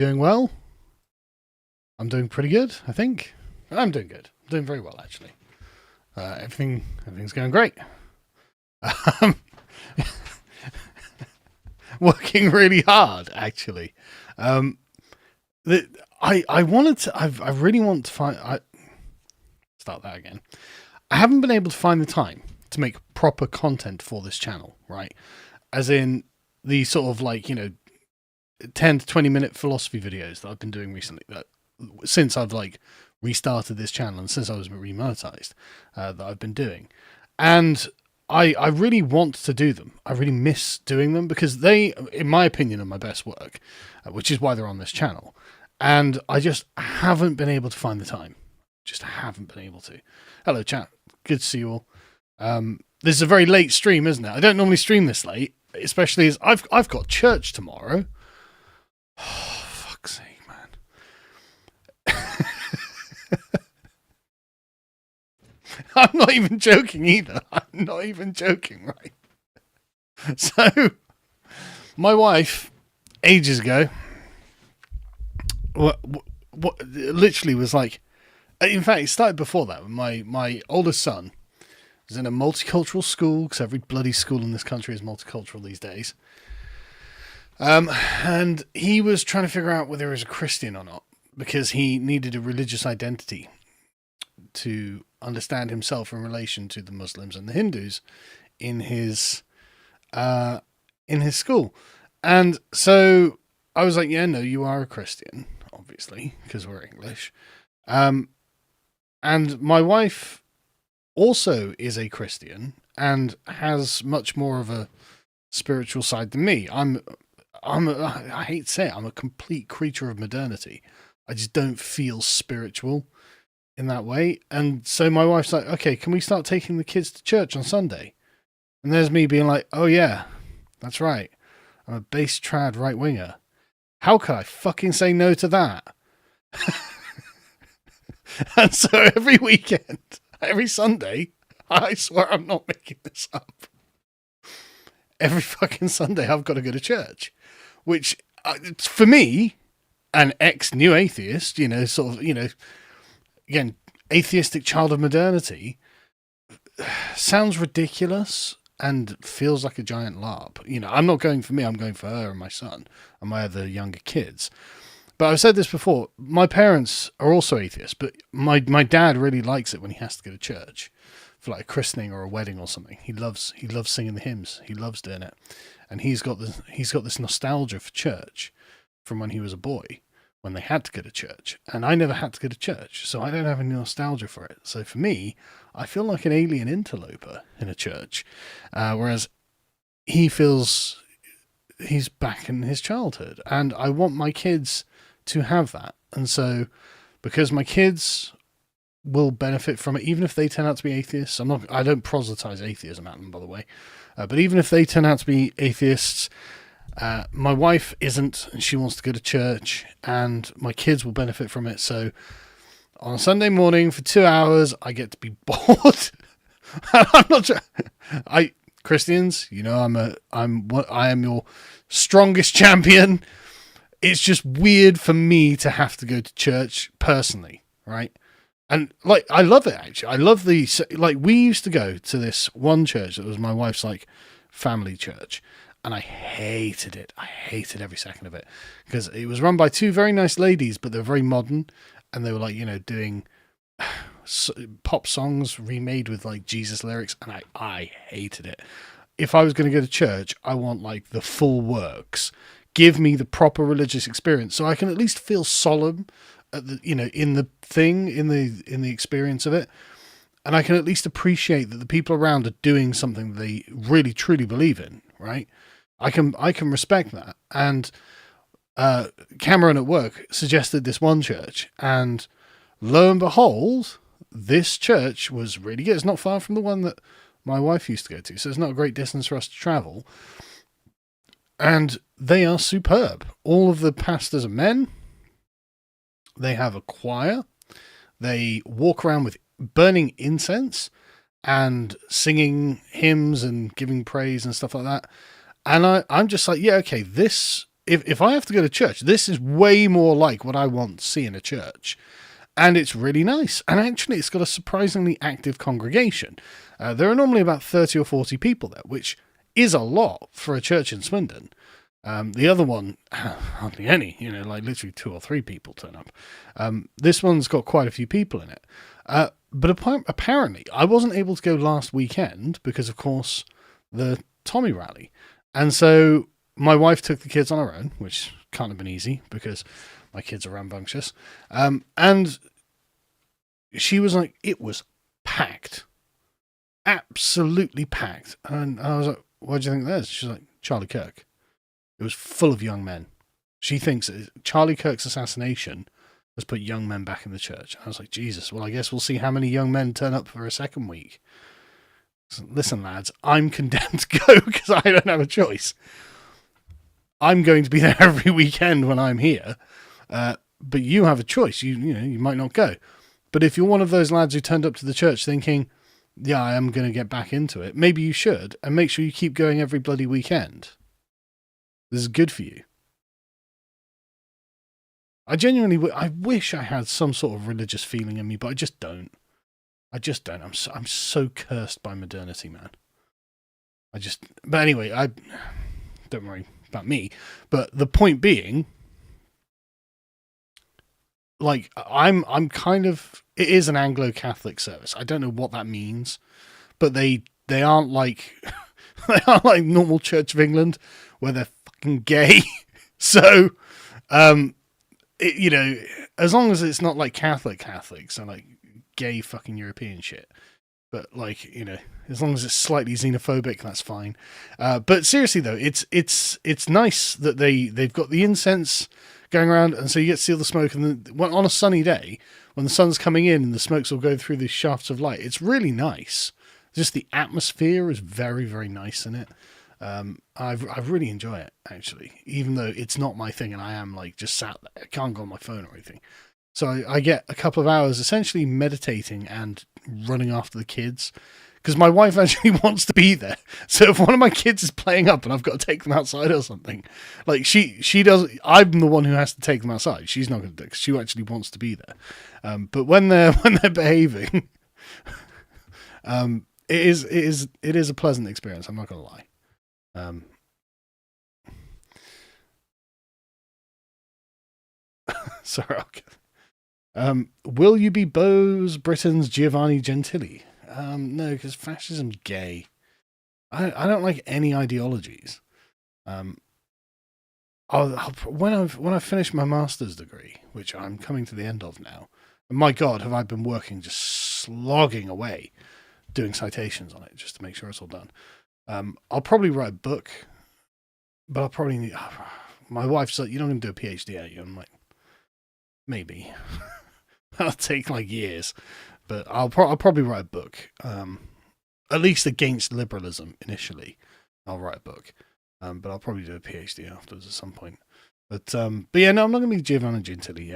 Doing well. I'm doing pretty good, I think. I'm doing good. I'm doing very well, actually. Everything's going great. Um, working really hard, actually. Um, I wanted to. I really want to find. Start that again. I haven't been able to find the time to make proper content for this channel, right? As in the sort of 10 to 20 minute philosophy videos that I've been doing recently, that since I've restarted this channel and since I was remonetized, that I've been doing. And I really want to do them. I really miss doing them because they, in my opinion, are my best work, which is why they're on this channel. And I just haven't been able to find the time. Just haven't been able to. Hello, chat. Good to see you all. This is a very late stream, isn't it? I don't normally stream this late, especially as I've got church tomorrow. Oh, fuck's sake, man. I'm not even joking either. I'm not even joking, right? So, my wife, ages ago, what literally was like, in fact, it started before that. My oldest son was in a multicultural school, because every bloody school in this country is multicultural these days. And he was trying to figure out whether he was a Christian or not, because he needed a religious identity to understand himself in relation to the Muslims and the Hindus in his school. And so I was like, yeah, no, you are a Christian, obviously, because we're English. And my wife also is a Christian and has much more of a spiritual side than me. I hate to say it, I'm a complete creature of modernity. I just don't feel spiritual in that way. And so my wife's like, okay, can we start taking the kids to church on Sunday? And there's me being like, oh yeah, that's right. I'm a base trad right winger. How could I fucking say no to that? And so every weekend, every Sunday, I swear I'm not making this up. Every fucking Sunday I've got to go to church, which for me, an ex-new atheist, again, atheistic child of modernity, sounds ridiculous and feels like a giant LARP. I'm not going for me, I'm going for her and my son and my other younger kids. But I've said this before, my parents are also atheists, but my dad really likes it when he has to go to church for like a christening or a wedding or something. He loves singing the hymns. He loves doing it. And he's got this nostalgia for church from when he was a boy, when they had to go to church. And I never had to go to church, so I don't have any nostalgia for it. So for me, I feel like an alien interloper in a church, whereas he feels he's back in his childhood. And I want my kids to have that. And so because my kids will benefit from it, even if they turn out to be atheists. I don't proselytize atheism at them, by the way. But even if they turn out to be atheists, my wife isn't, and she wants to go to church, and my kids will benefit from it. So on a Sunday morning for 2 hours, I get to be bored. I'm not sure. Christians, I am your strongest champion. It's just weird for me to have to go to church personally, right? And I love it, actually. I love we used to go to this one church that was my wife's family church, and I hated it. I hated every second of it because it was run by two very nice ladies, but they're very modern, and they were doing pop songs remade with Jesus lyrics, and I hated it. If I was going to go to church, I want the full works. Give me the proper religious experience so I can at least feel solemn at the, in the thing, in the experience of it. And I can at least appreciate that the people around are doing something they really truly believe in, right? I can respect that. And Cameron at work suggested this one church, and lo and behold, this church was really good. It's not far from the one that my wife used to go to, so it's not a great distance for us to travel. And they are superb. All of the pastors are men. They have a choir. They walk around with burning incense and singing hymns and giving praise and stuff like that. And I'm just like, yeah, okay, this if I have to go to church, this is way more like what I want to see in a church. And it's really nice. And actually, it's got a surprisingly active congregation. There are normally about 30 or 40 people there, which is a lot for a church in Swindon. The other one, hardly any, like literally 2 or 3 people turn up. This one's got quite a few people in it. But apparently, I wasn't able to go last weekend because, of course, the Tommy rally. And so my wife took the kids on her own, which can't have been easy because my kids are rambunctious. And she was like, it was packed. Absolutely packed. And I was like, what do you think that is? She's like, Charlie Kirk. It was full of young men. She thinks that Charlie Kirk's assassination has put young men back in the church. I was like, Jesus, well, I guess we'll see how many young men turn up for a second week. So, listen, lads, I'm condemned to go because I don't have a choice. I'm going to be there every weekend when I'm here, but you have a choice. You might not go. But if you're one of those lads who turned up to the church thinking, yeah, I am going to get back into it, maybe you should, and make sure you keep going every bloody weekend. This is good for you. I wish I had some sort of religious feeling in me, but I just don't. I'm so cursed by modernity, man. But anyway, don't worry about me. But the point being, like, I'm kind of, it is an Anglo-Catholic service. I don't know what that means, but they aren't like, they aren't like normal Church of England where they're fucking gay. So, as long as it's not like Catholics and like gay fucking European shit, but like, as long as it's slightly xenophobic, that's fine. But seriously though, it's nice that they've got the incense going around, and so you get to see all the smoke, and then on a sunny day when the sun's coming in and the smoke's all going through these shafts of light, it's really nice. Just the atmosphere is very, very nice in it. I really enjoy it, actually, even though it's not my thing and I am like just sat there. I can't go on my phone or anything. So I get a couple of hours essentially meditating and running after the kids, because my wife actually wants to be there. So if one of my kids is playing up and I've got to take them outside or something, like she does, I'm the one who has to take them outside. She's not going to do it because she actually wants to be there. But when they're behaving, it is a pleasant experience. I'm not going to lie. Sorry. Will you be Bose Britain's Giovanni Gentili? No, because fascism's gay. I don't like any ideologies. When I finish my master's degree, which I'm coming to the end of now, and my God, have I been working just slogging away, doing citations on it just to make sure it's all done. I'll probably write a book, but I'll probably need. My wife's like, "You're not going to do a PhD, are you?" I'm like, maybe. That'll take like years, but I'll probably write a book. At least against liberalism initially, I'll write a book. But I'll probably do a PhD afterwards at some point. But yeah, no, I'm not going to be Giovanni Gentili.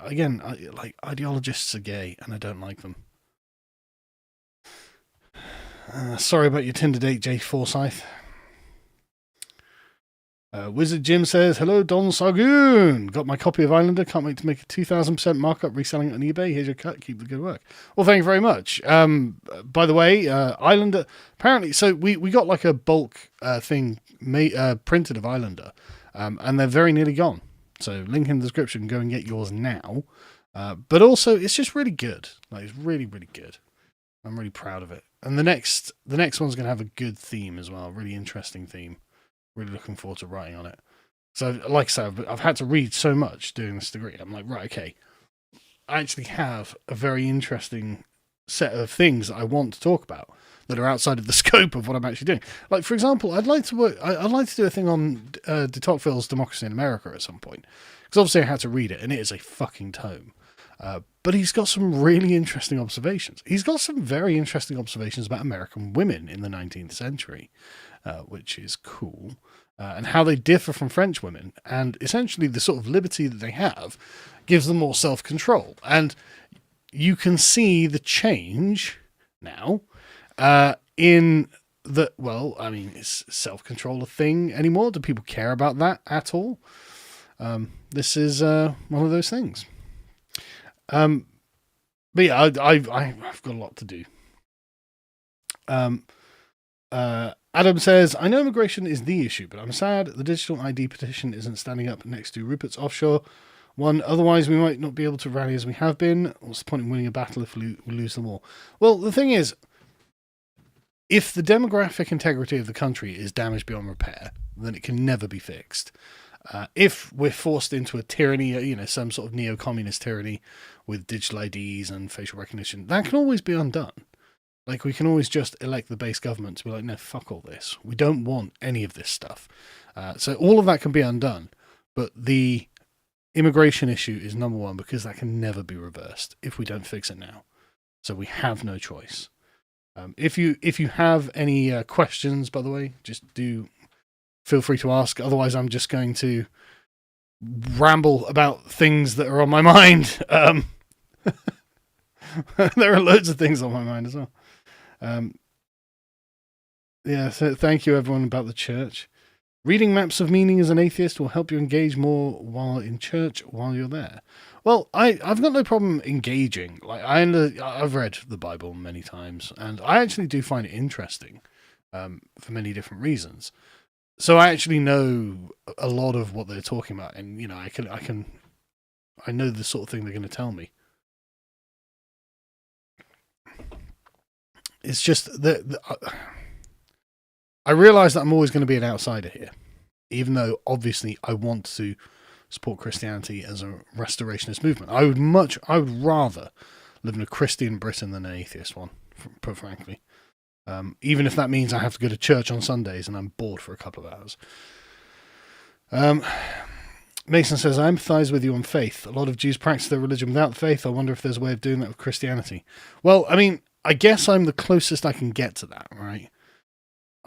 Again, like ideologists are gay, and I don't like them. Sorry about your Tinder date, Jay Forsyth. Wizard Jim says, hello, Don Sargoon. Got my copy of Islander. Can't wait to make a 2,000% markup reselling it on eBay. Here's your cut. Keep the good work. Well, thank you very much. By the way, Islander, apparently, so we got like a bulk thing printed of Islander, and they're very nearly gone. So link in the description. Go and get yours now. But also, it's just really good. Like, it's really, really good. I'm really proud of it. And the next one's going to have a good theme as well. Really interesting theme. Really looking forward to writing on it. So, like I said, I've had to read so much doing this degree. I'm like, right, okay. I actually have a very interesting set of things that I want to talk about that are outside of the scope of what I'm actually doing. Like, for example, I'd like to do a thing on de Tocqueville's Democracy in America at some point. Because obviously I had to read it, and it is a fucking tome. But he's got some really interesting observations. He's got some very interesting observations about American women in the 19th century, which is cool, and how they differ from French women. And essentially the sort of liberty that they have gives them more self-control. And you can see the change now in that, well, I mean, is self-control a thing anymore? Do people care about that at all? This is one of those things. But yeah, I've got a lot to do. Adam says, I know immigration is the issue, but I'm sad the digital ID petition isn't standing up next to Rupert's offshore one. Otherwise, we might not be able to rally as we have been. What's the point in winning a battle if we lose them all? Well, the thing is, if the demographic integrity of the country is damaged beyond repair, then it can never be fixed. If we're forced into a tyranny, some sort of neo-communist tyranny with digital IDs and facial recognition, that can always be undone. Like, we can always just elect the base government to be like, no, fuck all this. We don't want any of this stuff. So all of that can be undone. But the immigration issue is number one, because that can never be reversed if we don't fix it now. So we have no choice. If you have any questions, by the way, just do feel free to ask. Otherwise, I'm just going to ramble about things that are on my mind. There are loads of things on my mind as well. So thank you everyone about the church. Reading maps of meaning as an atheist will help you engage more while in church while you're there. Well, I've got no problem engaging. Like, I've read the Bible many times, and I actually do find it interesting, for many different reasons. So I actually know a lot of what they're talking about, and I know the sort of thing they're going to tell me. It's just that I realise that I'm always going to be an outsider here, even though obviously I want to support Christianity as a restorationist movement. I would rather live in a Christian Britain than an atheist one, put frankly. Even if that means I have to go to church on Sundays and I'm bored for a couple of hours. Mason says, I empathise with you on faith. A lot of Jews practice their religion without faith. I wonder if there's a way of doing that with Christianity. Well, I mean, I guess I'm the closest I can get to that, right?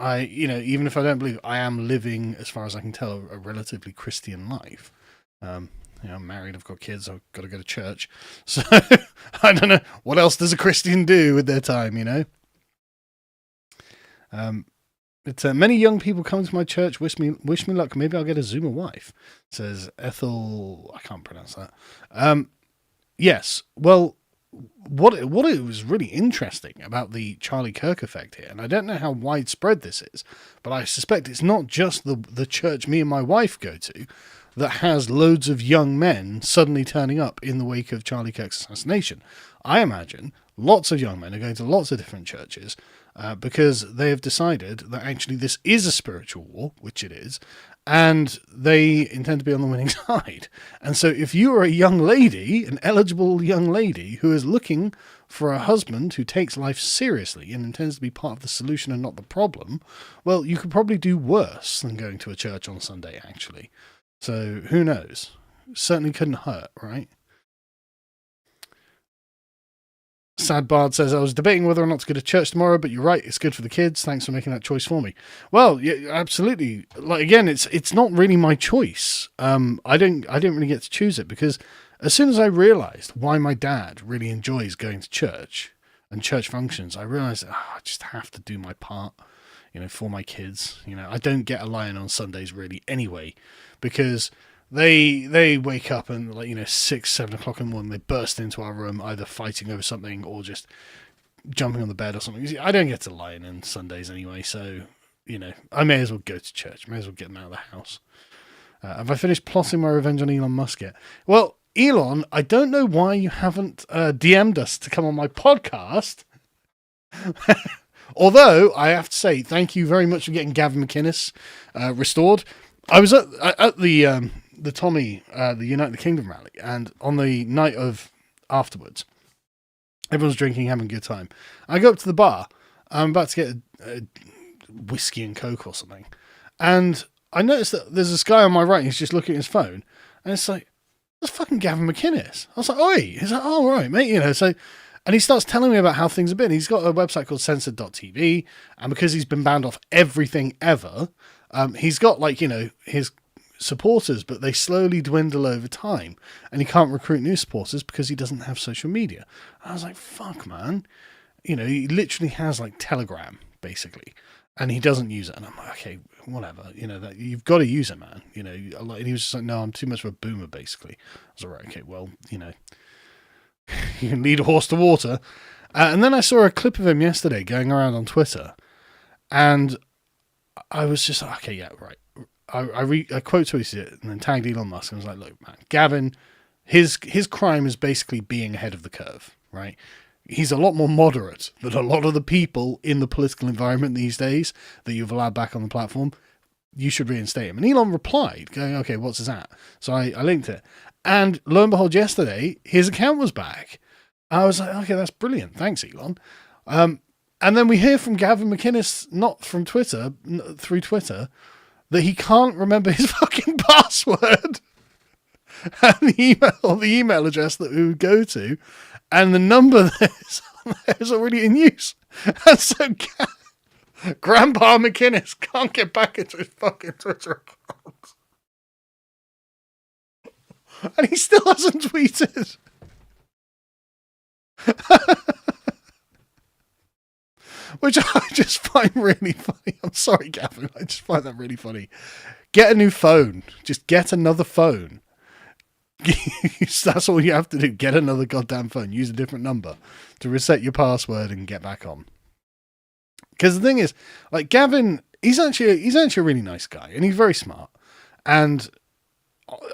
Even if I don't believe, I am living, as far as I can tell, a relatively Christian life. I'm married, I've got kids, I've got to go to church. So, I don't know, what else does a Christian do with their time, Many young people come to my church, wish me luck, maybe I'll get a Zoomer wife, says Ethel, I can't pronounce that. Yes, well, what it was really interesting about the Charlie Kirk effect here, and I don't know how widespread this is, but I suspect it's not just the church me and my wife go to that has loads of young men suddenly turning up in the wake of Charlie Kirk's assassination. I imagine lots of young men are going to lots of different churches because they have decided that actually this is a spiritual war, which it is, and they intend to be on the winning side. And so if you are a young lady, an eligible young lady who is looking for a husband who takes life seriously and intends to be part of the solution and not the problem, well, you could probably do worse than going to a church on Sunday, actually. So who knows? Certainly couldn't hurt, right? Sad Bard says, I was debating whether or not to go to church tomorrow, but you're right, it's good for the kids. Thanks for making that choice for me. Well, yeah, absolutely. Like, again, it's not really my choice. I didn't really get to choose it, because as soon as I realized why my dad really enjoys going to church and church functions, I realized I just have to do my part, for my kids. I don't get a lion on Sundays really anyway, because They wake up and 6, 7 o'clock in the morning, they burst into our room, either fighting over something or just jumping on the bed or something. I don't get to lie in Sundays anyway, so I may as well go to church. May as well get them out of the house. Have I finished plotting my revenge on Elon Musk yet? Well, Elon, I don't know why you haven't DM'd us to come on my podcast. Although I have to say, thank you very much for getting Gavin McInnes restored. I was at the Tommy, the United Kingdom rally, and on the night of afterwards, everyone's drinking, having a good time. I go up to the bar. I'm about to get a whiskey and coke or something, and I noticed that there's this guy on my right. He's just looking at his phone, and it's like, that's fucking Gavin McInnes. I was like, oi. He's like, oh, right, mate. So, and he starts telling me about how things have been. He's got a website called censored.tv, and because he's been banned off everything ever, he's got his supporters, but they slowly dwindle over time, and he can't recruit new supporters because he doesn't have social media. And I was like, fuck, man. He literally has Telegram, basically. and he doesn't use it. And I'm like, okay, whatever, that you've got to use it, man. And he was just like, no, I'm too much of a boomer, basically. I was like, right, okay, well, you can lead a horse to water. And then I saw a clip of him yesterday going around on Twitter, and I was just like, okay, yeah, right. I quote tweeted it and then tagged Elon Musk and was like, look, man, Gavin, his crime is basically being ahead of the curve, right? He's a lot more moderate than a lot of the people in the political environment these days that you've allowed back on the platform. You should reinstate him. And Elon replied, going, okay, what's his at? So I linked it. And lo and behold, yesterday, his account was back. I was like, okay, that's brilliant. Thanks, Elon. And then we hear from Gavin McInnes, not from Twitter, through Twitter, that he can't remember his fucking password and the email address that we would go to, and the number that is already in use. And so Grandpa McInnes can't get back into his fucking Twitter account. And he still hasn't tweeted. Which I just find really funny. I'm sorry, Gavin. I just find that really funny. Get a new phone. Just get another phone. That's all you have to do. Get another goddamn phone. Use a different number to reset your password and get back on. Because the thing is, like, Gavin, he's actually a really nice guy, and he's very smart. And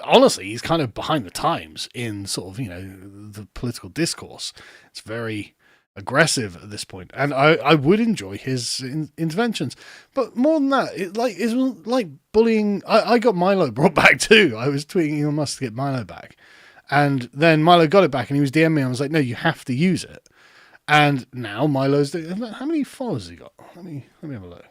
honestly, he's kind of behind the times in sort of, the political discourse. It's very aggressive at this point, and I would enjoy his interventions. But more than that, it's like bullying. I got Milo brought back too. I was tweeting Elon Musk to get Milo back, and then Milo got it back, and he was DMing me. I was like, no, you have to use it. And now Milo's. How many followers has he got? Let me have a look.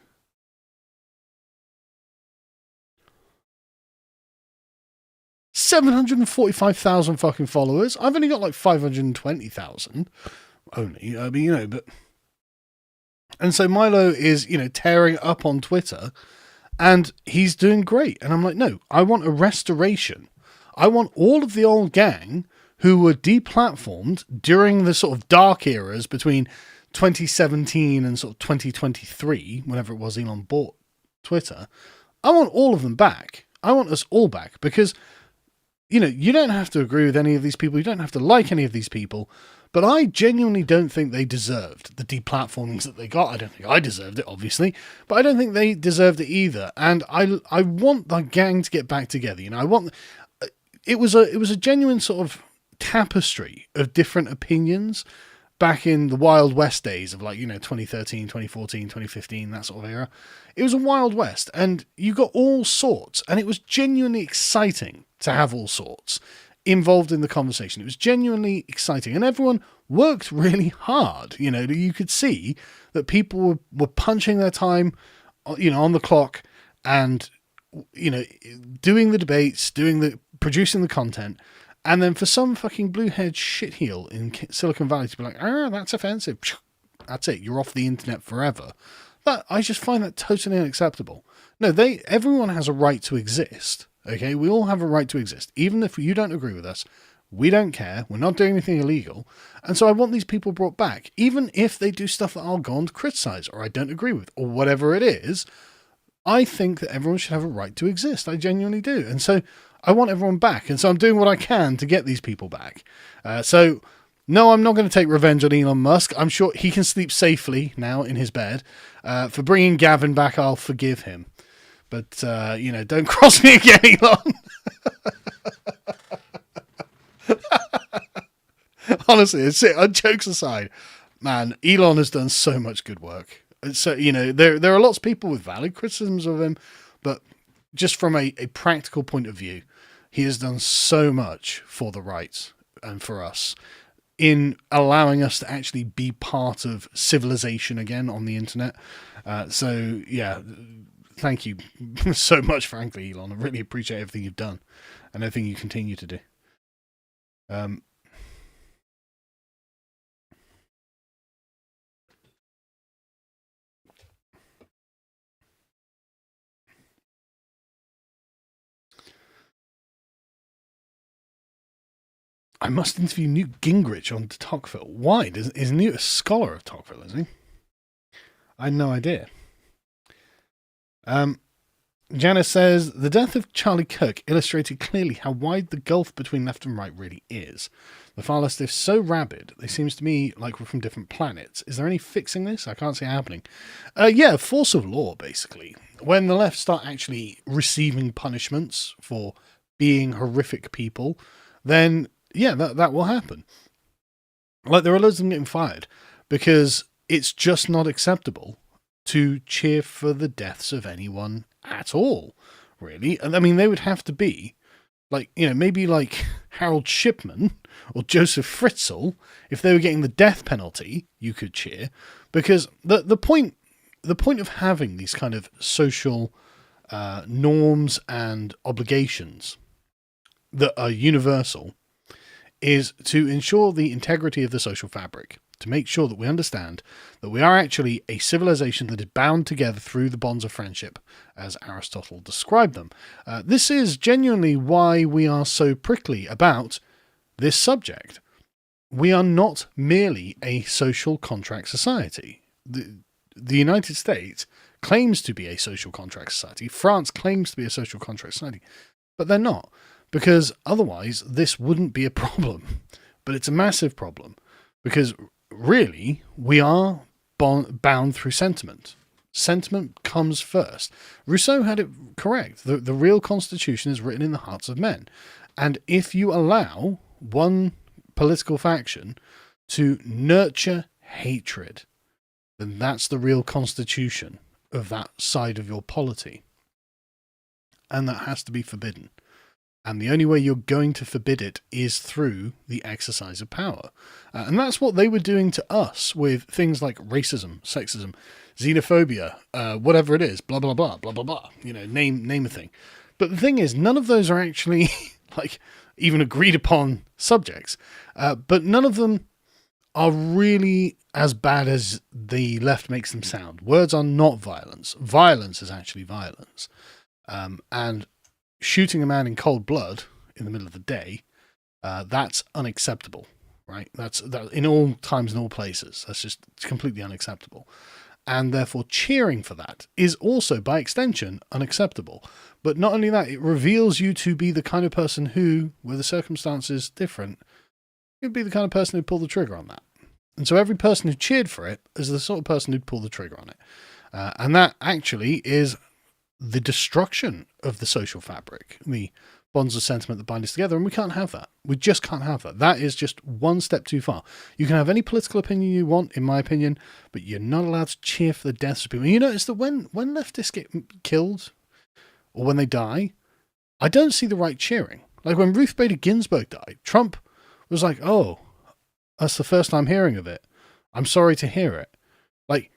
$745,000 fucking followers. I've only got like 520,000. Only, I mean, but. And so Milo is, tearing up on Twitter, and he's doing great. And I'm like, no, I want a restoration. I want all of the old gang who were deplatformed during the sort of dark eras between 2017 and sort of 2023, whenever it was Elon bought Twitter. I want all of them back. I want us all back, because, you don't have to agree with any of these people. You don't have to like any of these people. But I genuinely don't think they deserved the deplatformings that they got. I don't think I deserved it, obviously, but I don't think they deserved it either. And I want the gang to get back together. I want. It was a genuine sort of tapestry of different opinions back in the Wild West days of 2013, 2014, 2015, that sort of era. It was a Wild West, and you got all sorts, and it was genuinely exciting to have all sorts involved in the conversation. It was genuinely exciting, and everyone worked really hard. You could see that people were punching their time, on the clock, and doing the debates, producing the content. And then for some fucking blue-haired shitheel in Silicon Valley to be like, that's offensive. That's it. You're off the internet forever. But I just find that totally unacceptable. No, everyone has a right to exist. Okay, we all have a right to exist. Even if you don't agree with us, we don't care. We're not doing anything illegal. And so I want these people brought back, even if they do stuff that I'll go on to criticize or I don't agree with or whatever it is. I think that everyone should have a right to exist. I genuinely do. And so I want everyone back. And so I'm doing what I can to get these people back. So no, I'm not going to take revenge on Elon Musk. I'm sure he can sleep safely now in his bed. For bringing Gavin back, I'll forgive him. But, don't cross me again, Elon. Honestly, jokes aside, man, Elon has done so much good work. So, there are lots of people with valid criticisms of him, but just from a practical point of view, he has done so much for the right and for us in allowing us to actually be part of civilization again on the internet. So, yeah, thank you so much, frankly, Elon. I really appreciate everything you've done and everything you continue to do. I must interview Newt Gingrich on Tocqueville. Why? Is Newt a scholar of Tocqueville, is he? I had no idea. Janice says, the death of Charlie Kirk illustrated clearly how wide the gulf between left and right really is. The far left is so rabid, it seems to me like we're from different planets. Is there any fixing this? I can't see it happening. Yeah, force of law, basically. When the left start actually receiving punishments for being horrific people, then, yeah, that will happen. Like, there are loads of them getting fired because it's just not acceptable to cheer for the deaths of anyone at all, really. And I mean, they would have to be like, maybe like Harold Shipman or Joseph Fritzl. If they were getting the death penalty, you could cheer, because the point of having these kind of social norms and obligations that are universal is to ensure the integrity of the social fabric, to make sure that we understand that we are actually a civilization that is bound together through the bonds of friendship, as Aristotle described them. This is genuinely why we are so prickly about this subject. We are not merely a social contract society. The United States claims to be a social contract society. France claims to be a social contract society, but they're not, because otherwise this wouldn't be a problem. But it's a massive problem, because really, we are bound through sentiment. Sentiment comes first. Rousseau had it correct. The real constitution is written in the hearts of men. And if you allow one political faction to nurture hatred, then that's the real constitution of that side of your polity. And that has to be forbidden. And the only way you're going to forbid it is through the exercise of power. And that's what they were doing to us with things like racism, sexism, xenophobia, whatever it is, blah, blah, blah, blah, blah, blah. Name a thing. But the thing is, none of those are actually like even agreed upon subjects. But none of them are really as bad as the left makes them sound. Words are not violence. Violence is actually violence. And shooting a man in cold blood in the middle of the day, that's unacceptable, right? That's in all times and all places. That's just completely unacceptable. And therefore cheering for that is also, by extension, unacceptable. But not only that, it reveals you to be the kind of person who, were the circumstances different, you'd be the kind of person who'd pull the trigger on that. And so every person who cheered for it is the sort of person who'd pull the trigger on it. And that actually is the destruction of the social fabric, the bonds of sentiment that bind us together, and we can't have that. We just can't have that. That is just one step too far. You can have any political opinion you want, in my opinion, but you're not allowed to cheer for the deaths of people. And you notice that when leftists get killed, or when they die, I don't see the right cheering. Like when Ruth Bader Ginsburg died, Trump was like, oh, that's the first time hearing of it. I'm sorry to hear it. Like,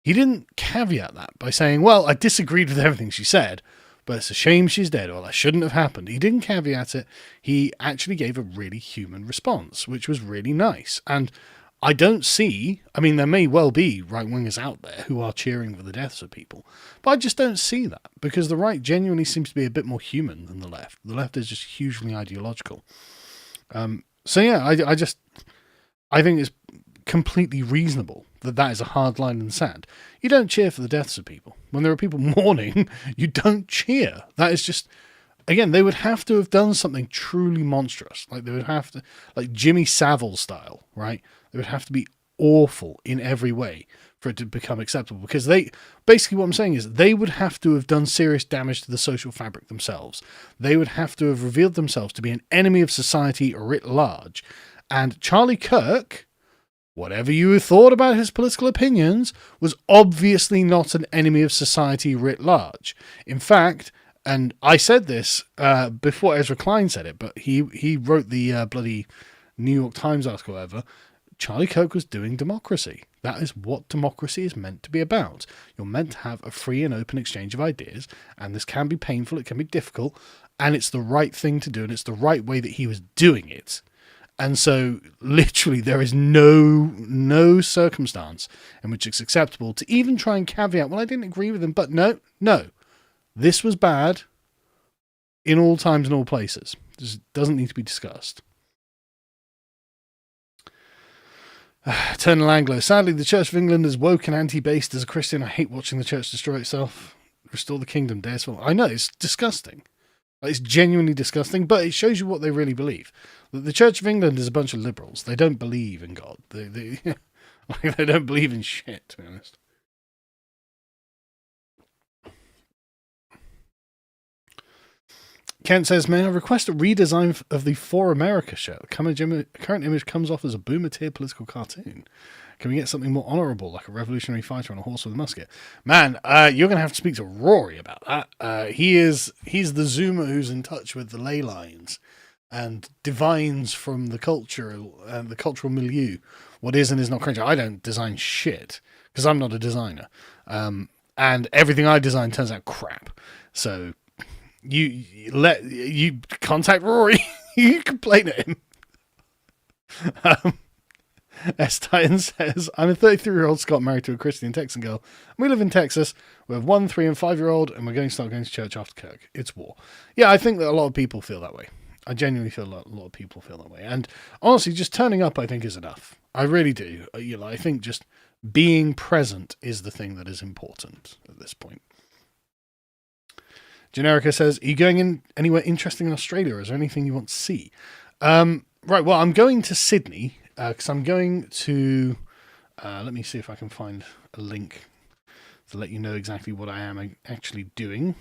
he didn't caveat that by saying, well, I disagreed with everything she said, but it's a shame she's dead, or that shouldn't have happened. He didn't caveat it. He actually gave a really human response, which was really nice. And I don't see, I mean, there may well be right-wingers out there who are cheering for the deaths of people, but I just don't see that, because the right genuinely seems to be a bit more human than the left. The left is just hugely ideological. So yeah, I think it's completely reasonable that is a hard line in the sand. You don't cheer for the deaths of people. When there are people mourning, you don't cheer. That is just, again, they would have to have done something truly monstrous. Like they would have to, like Jimmy Savile style, right? They would have to be awful in every way for it to become acceptable, because basically what I'm saying is they would have to have done serious damage to the social fabric themselves. They would have to have revealed themselves to be an enemy of society writ large. And Charlie Kirk, whatever you thought about his political opinions, was obviously not an enemy of society writ large. In fact, and I said this before Ezra Klein said it, but he wrote the bloody New York Times article, whatever. Charlie Kirk was doing democracy. That is what democracy is meant to be about. You're meant to have a free and open exchange of ideas, and this can be painful, it can be difficult, and it's the right thing to do, and it's the right way that he was doing it. And so, literally, there is no circumstance in which it's acceptable to even try and caveat, well, I didn't agree with him, but no. This was bad in all times and all places. This doesn't need to be discussed. Eternal Anglo. Sadly, the Church of England is woke and anti-based. As a Christian, I hate watching the church destroy itself. restore the kingdom, days fall. I know, it's disgusting. It's genuinely disgusting, but it shows you what they really believe. The Church of England is a bunch of liberals. They don't believe in God. They they don't believe in shit, to be honest. Kent says, may I request a redesign of the For America shirt? The current image comes off as a boomer tier political cartoon. Can we get something more honourable, like a revolutionary fighter on a horse with a musket? Man, you're going to have to speak to Rory about that. He's the Zoomer who's in touch with the ley lines and divines from the culture and the cultural milieu what is and is not cringe. I don't design shit because I'm not a designer. And everything I design turns out crap. So you contact Rory. You complain at him. S. Titan says, I'm a 33-year-old Scot married to a Christian Texan girl. We live in Texas. We have 1, 3, and 5-year-old, and we're going to start going to church after Kirk. It's war. Yeah, I think that a lot of people feel that way. I genuinely feel like a lot of people feel that way. And honestly, just turning up, I think, is enough. I really do. I think just being present is the thing that is important at this point. Generica says, are you going in anywhere interesting in Australia? Or is there anything you want to see? Right, well, I'm going to Sydney because I'm going to... let me see if I can find a link to let you know exactly what I am actually doing.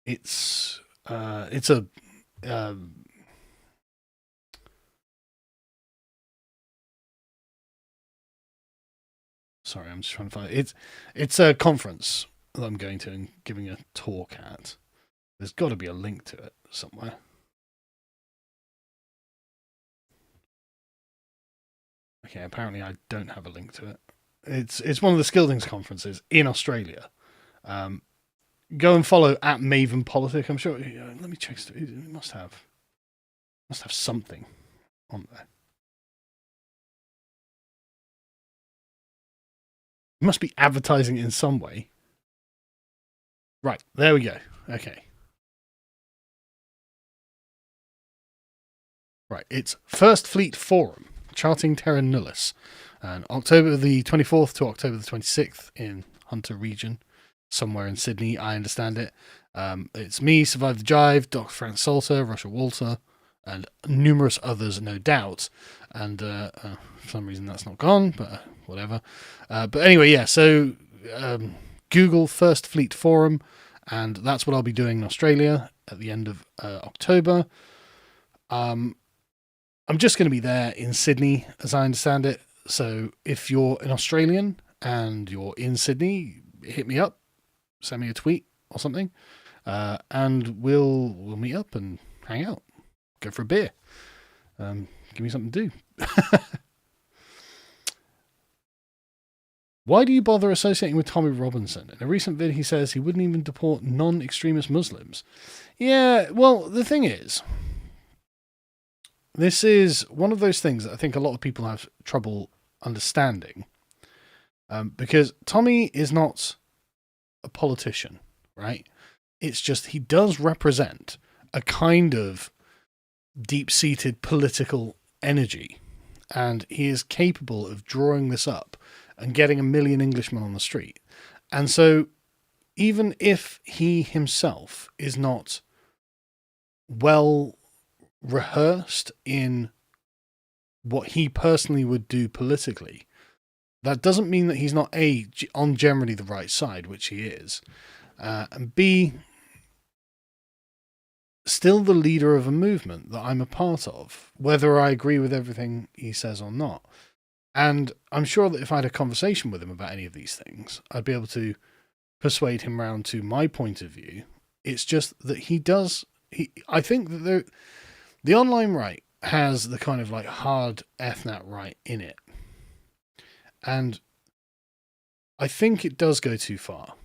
It's a... sorry, I'm just trying to find it. It's a conference that I'm going to and giving a talk at. There's got to be a link to it somewhere. Okay, apparently I don't have a link to it. It's one of the Skildings conferences in Australia. Go and follow at Maven Politic. I'm sure. Let me check. It must have something on there. It must be advertising it in some way. Right, there we go. Okay. Right, it's First Fleet Forum, Charting Terra Nullis, and October the 24th to October the 26th in Hunter region, somewhere in Sydney, I understand it. It's me, Survive the Jive, Dr. Frank Salter, Russia Walter, and numerous others, no doubt. And for some reason that's not gone, but whatever. But anyway, yeah, so Google First Fleet Forum, and that's what I'll be doing in Australia at the end of October. I'm just going to be there in Sydney, as I understand it. So if you're an Australian and you're in Sydney, hit me up, send me a tweet or something, and we'll meet up and hang out, go for a beer, give me something to do. Why do you bother associating with Tommy Robinson? In a recent vid, he says he wouldn't even deport non-extremist Muslims. Yeah, well, the thing is, this is one of those things that I think a lot of people have trouble understanding. Because Tommy is not a politician, right? It's just he does represent a kind of deep-seated political energy. And he is capable of drawing this up and getting 1 million Englishmen on the street. And so even if he himself is not well rehearsed in what he personally would do politically, that doesn't mean that he's not A, on generally the right side, which he is, and B, still the leader of a movement that I'm a part of, whether I agree with everything he says or not. And I'm sure that if I had a conversation with him about any of these things, I'd be able to persuade him round to my point of view. It's just that I think that the online right has the kind of like hard ethnic right in it. And I think it does go too far.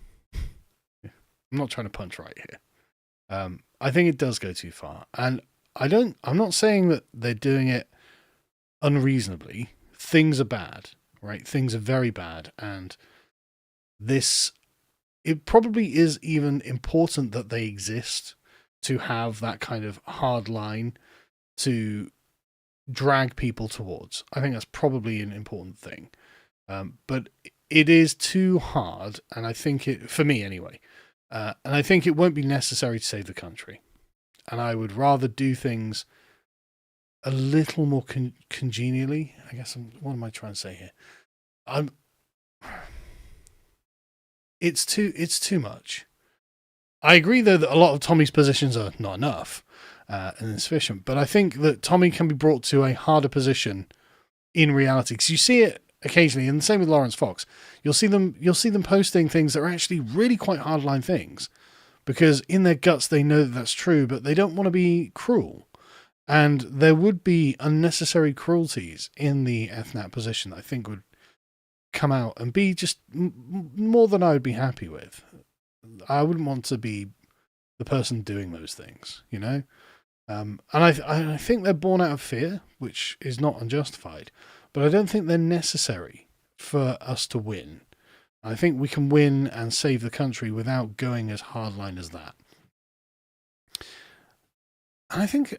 I'm not trying to punch right here. I think it does go too far. And I'm not saying that they're doing it unreasonably. Things are bad, right? Things are very bad. And it probably is even important that they exist to have that kind of hard line to drag people towards. I think that's probably an important thing. But it is too hard, and I think for me anyway, and I think it won't be necessary to save the country. And I would rather do things a little more congenially. I guess what am I trying to say here? It's too much. I agree though that a lot of Tommy's positions are not enough and insufficient, but I think that Tommy can be brought to a harder position in reality, because you see it occasionally, and the same with Lawrence Fox. You'll see them posting things that are actually really quite hardline things, because in their guts they know that that's true, but they don't want to be cruel. And there would be unnecessary cruelties in the ethnic position that I think would come out and be just more than I would be happy with. I wouldn't want to be the person doing those things, you know? And I think they're born out of fear, which is not unjustified, but I don't think they're necessary for us to win. I think we can win and save the country without going as hardline as that. And I think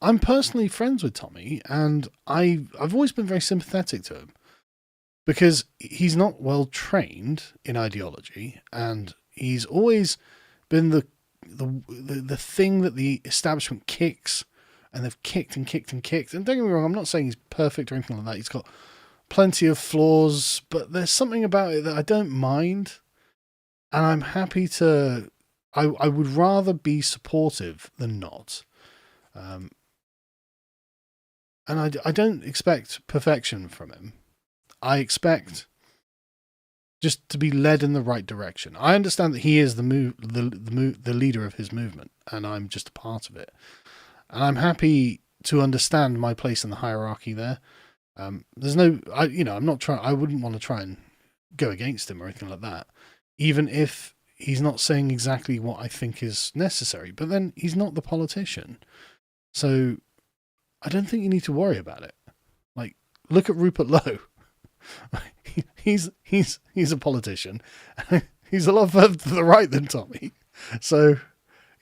I'm personally friends with Tommy, and I've always been very sympathetic to him, because he's not well trained in ideology, and he's always been the thing that the establishment kicks, and they've kicked and kicked and kicked. And don't get me wrong, I'm not saying he's perfect or anything like that. He's got plenty of flaws, but there's something about it that I don't mind, and I'm happy to. I would rather be supportive than not. And I don't expect perfection from him. I expect just to be led in the right direction. I understand that he is the leader of his movement, and I'm just a part of it. And I'm happy to understand my place in the hierarchy there. There's no, I'm not trying. I wouldn't want to try and go against him or anything like that, even if he's not saying exactly what I think is necessary. But then he's not the politician, so I don't think you need to worry about it. Like, look at Rupert Lowe. He's a politician. He's a lot further to the right than Tommy. So,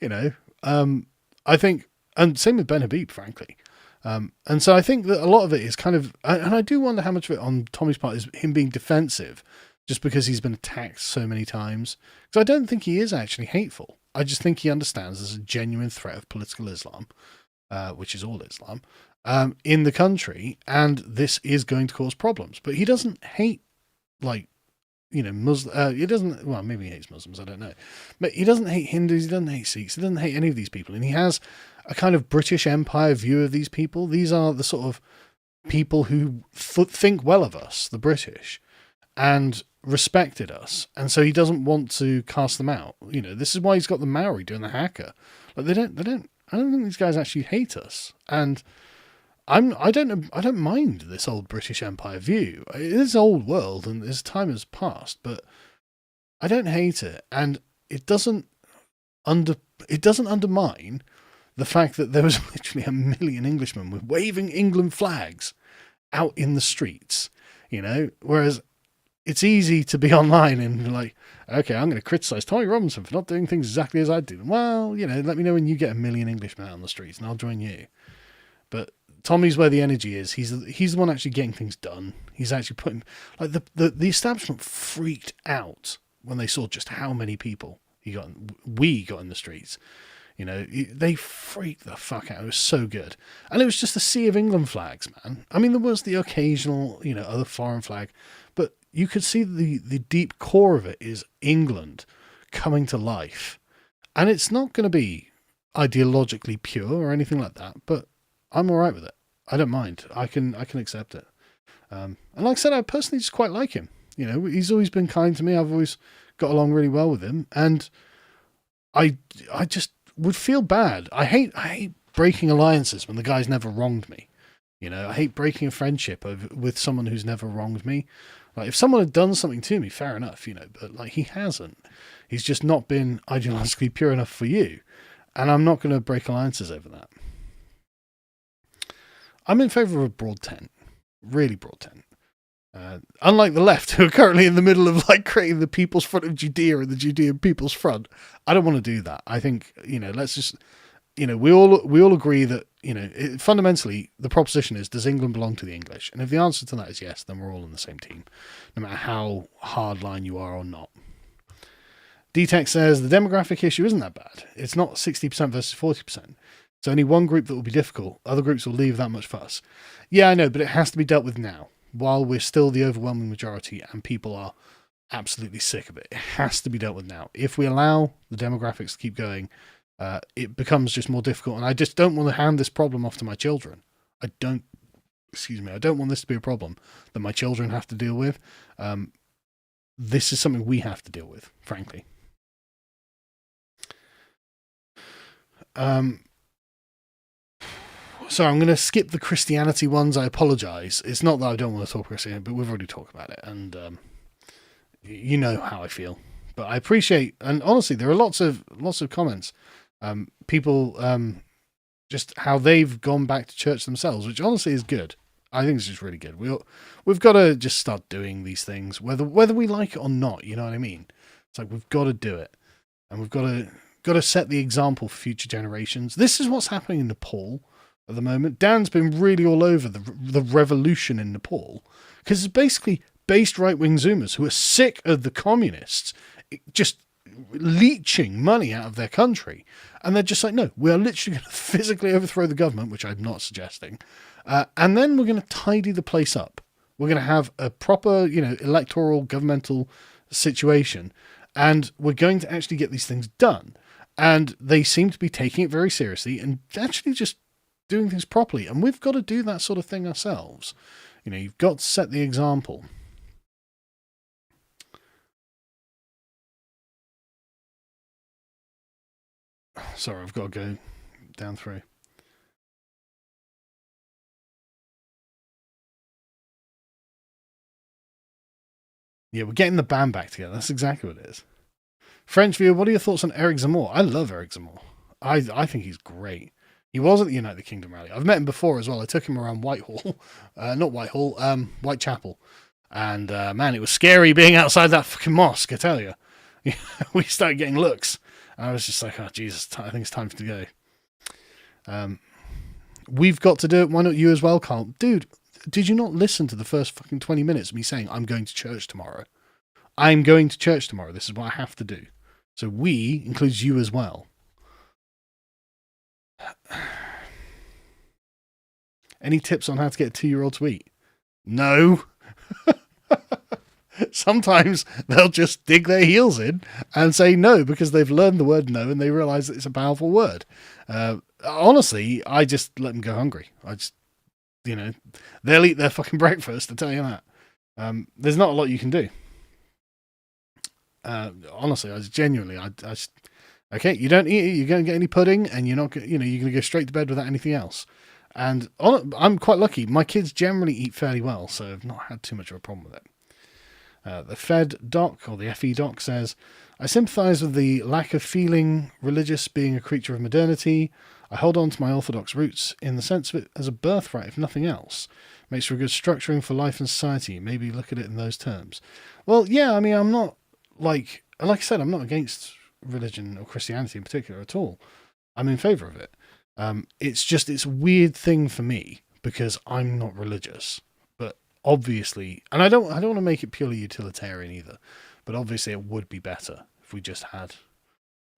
I think, and same with Ben Habib, frankly. And so I think that a lot of it is kind of, and I do wonder how much of it on Tommy's part is him being defensive, just because he's been attacked so many times. Because I don't think he is actually hateful. I just think he understands there's a genuine threat of political Islam, which is all Islam, in the country, and this is going to cause problems. But he doesn't hate, Muslim. He doesn't. Well, maybe he hates Muslims. I don't know, but he doesn't hate Hindus. He doesn't hate Sikhs. He doesn't hate any of these people, and he has a kind of British Empire view of these people. These are the sort of people who think well of us, the British, and respected us, and so he doesn't want to cast them out. This is why he's got the Maori doing the haka. Like I don't think these guys actually hate us, and I don't mind this old British Empire view. It is old world, and this time has passed, but I don't hate it, and it doesn't undermine the fact that there was literally 1 million Englishmen with waving England flags out in the streets. Whereas it's easy to be online and be like, okay, I'm going to criticize Tommy Robinson for not doing things exactly as I do. Well, let me know when you get 1 million Englishmen out on the streets, and I'll join you. But Tommy's where the energy is. He's the one actually getting things done. He's actually putting, like, the establishment freaked out when they saw just how many people we got in the streets. They freaked the fuck out. It was so good. And it was just a sea of England flags, man. I mean, there was the occasional, other foreign flag, but you could see the deep core of it is England coming to life. And it's not going to be ideologically pure or anything like that, but I'm all right with it. I don't mind. I can accept it. And like I said, I personally just quite like him. He's always been kind to me. I've always got along really well with him, and I just would feel bad. I hate breaking alliances when the guy's never wronged me. I hate breaking a friendship with someone who's never wronged me. Like, if someone had done something to me, fair enough, but like, he hasn't. He's just not been ideologically pure enough for you, and I'm not going to break alliances over that. I'm in favour of a broad tent, really broad tent. Unlike the left, who are currently in the middle of creating the People's Front of Judea and the Judean People's Front, I don't want to do that. I think let's just we all agree that fundamentally, the proposition is, does England belong to the English? And if the answer to that is yes, then we're all in the same team, no matter how hardline you are or not. DTech says the demographic issue isn't that bad. It's not 60% versus 40%. It's only one group that will be difficult. Other groups will leave that much fuss. Yeah, I know, but it has to be dealt with now, while we're still the overwhelming majority and people are absolutely sick of it. It has to be dealt with now. If we allow the demographics to keep going, it becomes just more difficult. And I just don't want to hand this problem off to my children. I don't want this to be a problem that my children have to deal with. This is something we have to deal with, frankly. So I'm going to skip the Christianity ones. I apologize. It's not that I don't want to talk Christianity, but we've already talked about it, and you know how I feel. But I appreciate, and honestly, there are lots of comments. People just how they've gone back to church themselves, which honestly is good. I think it's just really good. We've got to just start doing these things, whether we like it or not. You know what I mean? It's like we've got to do it, and we've got to set the example for future generations. This is what's happening in Nepal at the moment. Dan's been really all over the revolution in Nepal because it's basically based right-wing Zoomers who are sick of the communists just leeching money out of their country, and they're just like, no, we are literally going to physically overthrow the government, which I'm not suggesting, and then we're going to tidy the place up. We're going to have a proper, electoral governmental situation, and we're going to actually get these things done. And they seem to be taking it very seriously and actually just doing things properly. And we've got to do that sort of thing ourselves. You've got to set the example. Sorry, I've got to go down through. Yeah, we're getting the band back together. That's exactly what it is. French viewer, what are your thoughts on Eric Zemmour? I love Eric Zemmour. I think he's great. He was at the United Kingdom rally. I've met him before as well. I took him around Whitehall. Not Whitehall, Whitechapel. And man, it was scary being outside that fucking mosque, I tell you. We started getting looks. And I was just like, oh, Jesus, I think it's time to go. We've got to do it. Why not you as well, Carl? Dude, did you not listen to the first fucking 20 minutes of me saying I'm going to church tomorrow? I'm going to church tomorrow. This is what I have to do. So we includes you as well. Any tips on how to get a 2-year-old to eat? No. Sometimes they'll just dig their heels in and say no because they've learned the word no and they realize that it's a powerful word. Honestly, I just let them go hungry. I just, they'll eat their fucking breakfast, I tell you that. There's not a lot you can do. Honestly, okay, you don't eat it, you're going to get any pudding, and you're not, you're going to go straight to bed without anything else. And I'm quite lucky. My kids generally eat fairly well, so I've not had too much of a problem with it. The Fed Doc, or the FE Doc, says, I sympathise with the lack of feeling religious being a creature of modernity. I hold on to my orthodox roots in the sense of it as a birthright, if nothing else. Makes for a good structuring for life and society. Maybe look at it in those terms. Well, yeah, I mean, I'm not, like I said, I'm not against religion or Christianity in particular at all. I'm in favour of it. It's a weird thing for me because I'm not religious. But obviously, and I don't want to make it purely utilitarian either, but obviously it would be better if we just had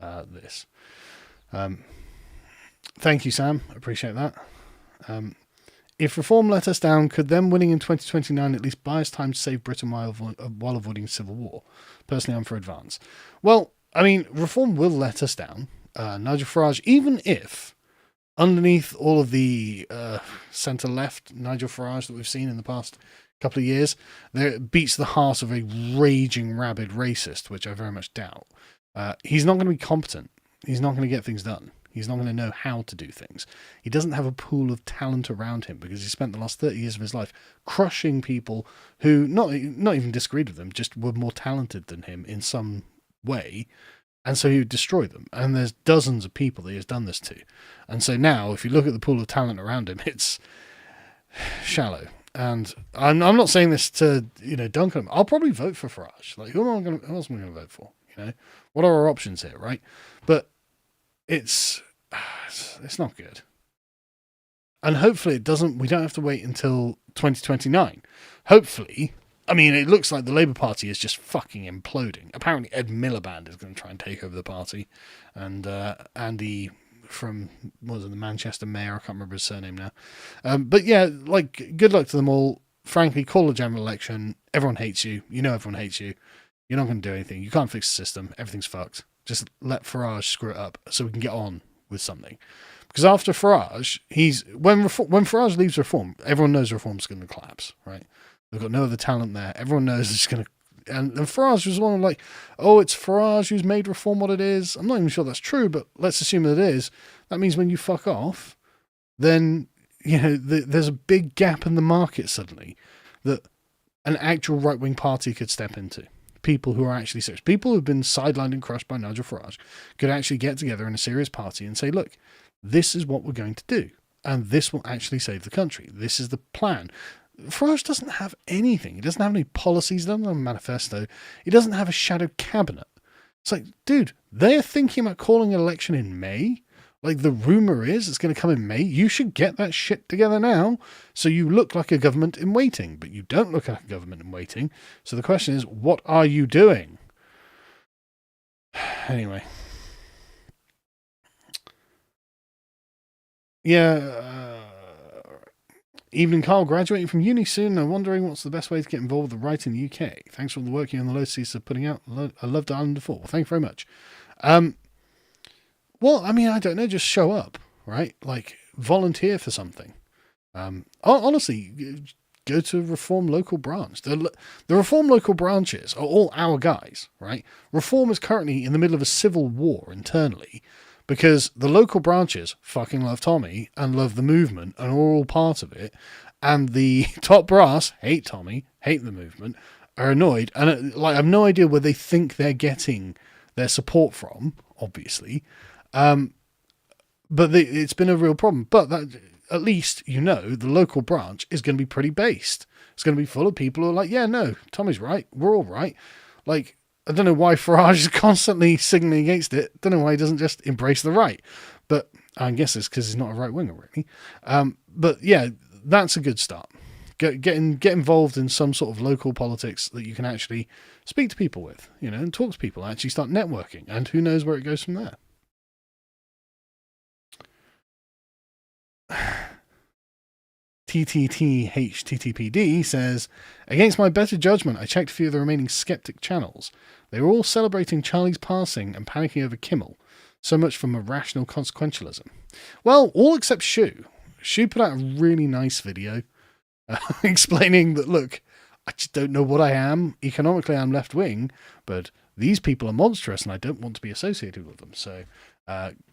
this. Thank you, Sam. Appreciate that. If reform let us down, could them winning in 2029 at least buy us time to save Britain while avoiding civil war? Personally, I'm for advance. Well, I mean, reform will let us down. Nigel Farage, even if underneath all of the centre-left Nigel Farage that we've seen in the past couple of years, there beats the heart of a raging, rabid racist, which I very much doubt. He's not going to be competent. He's not going to get things done. He's not going to know how to do things. He doesn't have a pool of talent around him because he spent the last 30 years of his life crushing people who not even disagreed with him, just were more talented than him in some way. And so he would destroy them. And there's dozens of people that he has done this to. And so now, if you look at the pool of talent around him, it's shallow. And I'm not saying this to, dunk on him. I'll probably vote for Farage. Like, who else am I going to vote for? What are our options here, right? But it's not good. And hopefully we don't have to wait until 2029. Hopefully, I mean, it looks like the Labour Party is just fucking imploding. Apparently, Ed Miliband is going to try and take over the party. And Andy from, what was it, the Manchester mayor? I can't remember his surname now. But yeah, like, good luck to them all. Frankly, call a general election. Everyone hates you. You know everyone hates you. You're not going to do anything. You can't fix the system. Everything's fucked. Just let Farage screw it up so we can get on with something. Because after Farage, when Farage leaves Reform, everyone knows Reform's going to collapse, right? They've got no other talent there. Everyone knows it's going to... And Farage was one of like, oh, it's Farage who's made Reform what it is. I'm not even sure that's true, but let's assume that it is. That means when you fuck off, then, you know, there's a big gap in the market suddenly that an actual right-wing party could step into. People who are actually serious. People who've been sidelined and crushed by Nigel Farage could actually get together in a serious party and say, look, this is what we're going to do. And this will actually save the country. This is the plan. Farage doesn't have anything. He doesn't have any policies. He doesn't have a manifesto. He doesn't have a shadow cabinet. It's like, dude, they're thinking about calling an election in May. Like, the rumor is it's going to come in May. You should get that shit together now so you look like a government in waiting. But you don't look like a government in waiting. So the question is, what are you doing? Anyway. Yeah, evening, Carl. Graduating from uni soon. I'm wondering what's the best way to get involved with the right in the UK. Thanks for all the work you and the Low Seas are putting out. I loved Island of 4. Well, thank you very much. Well, I mean, I don't know. Just show up, right? Like, volunteer for something. Honestly, go to Reform local branch. The Reform local branches are all our guys, right? Reform is currently in the middle of a civil war internally, because the local branches fucking love Tommy and love the movement and are all part of it. And the top brass hate Tommy, hate the movement, are annoyed. And like, I have no idea where they think they're getting their support from, obviously. But it's been a real problem. But that, at least, you know, the local branch is going to be pretty based. It's going to be full of people who are like, yeah, no, Tommy's right. We're all right. Like, I don't know why Farage is constantly signaling against it. Don't know why he doesn't just embrace the right. But I guess it's because he's not a right winger, really. But yeah, that's a good start. Get involved in some sort of local politics that you can actually speak to people with, you know, and talk to people, actually start networking, and who knows where it goes from there. TTTHTTPD says, against my better judgment, I checked a few of the remaining Skeptic channels. They were all celebrating Charlie's passing and panicking over Kimmel. So much for irrational consequentialism. Well, all except Shu. Shu put out a really nice video explaining that, look, I just don't know what I am. Economically, I'm left-wing, but these people are monstrous and I don't want to be associated with them. So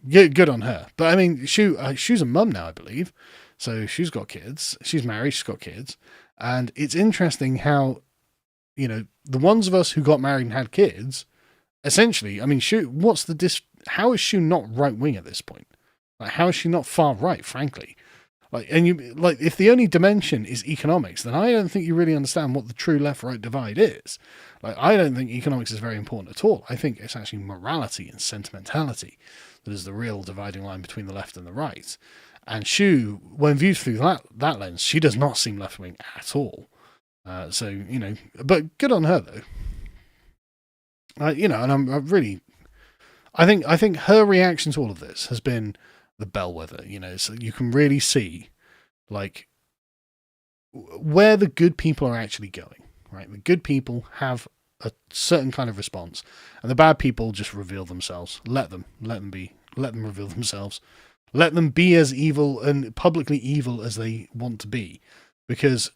good on her. But I mean, Shu's a mum now, I believe. So she's got kids. She's married. She's got kids. And it's interesting how, you know, the ones of us who got married and had kids, essentially, I mean, how is Shu not right wing at this point? Like, how is she not far right, frankly? Like, and if the only dimension is economics, then I don't think you really understand what the true left-right divide is. Like, I don't think economics is very important at all. I think it's actually morality and sentimentality that is the real dividing line between the left and the right. And Shu, when viewed through that lens, she does not seem left-wing at all. So, you know, but good on her, though. You know, and I think her reaction to all of this has been the bellwether, you know, so you can really see, like, where the good people are actually going, right? The good people have a certain kind of response, and the bad people just reveal themselves. Let them reveal themselves. Let them be as evil and publicly evil as they want to be, because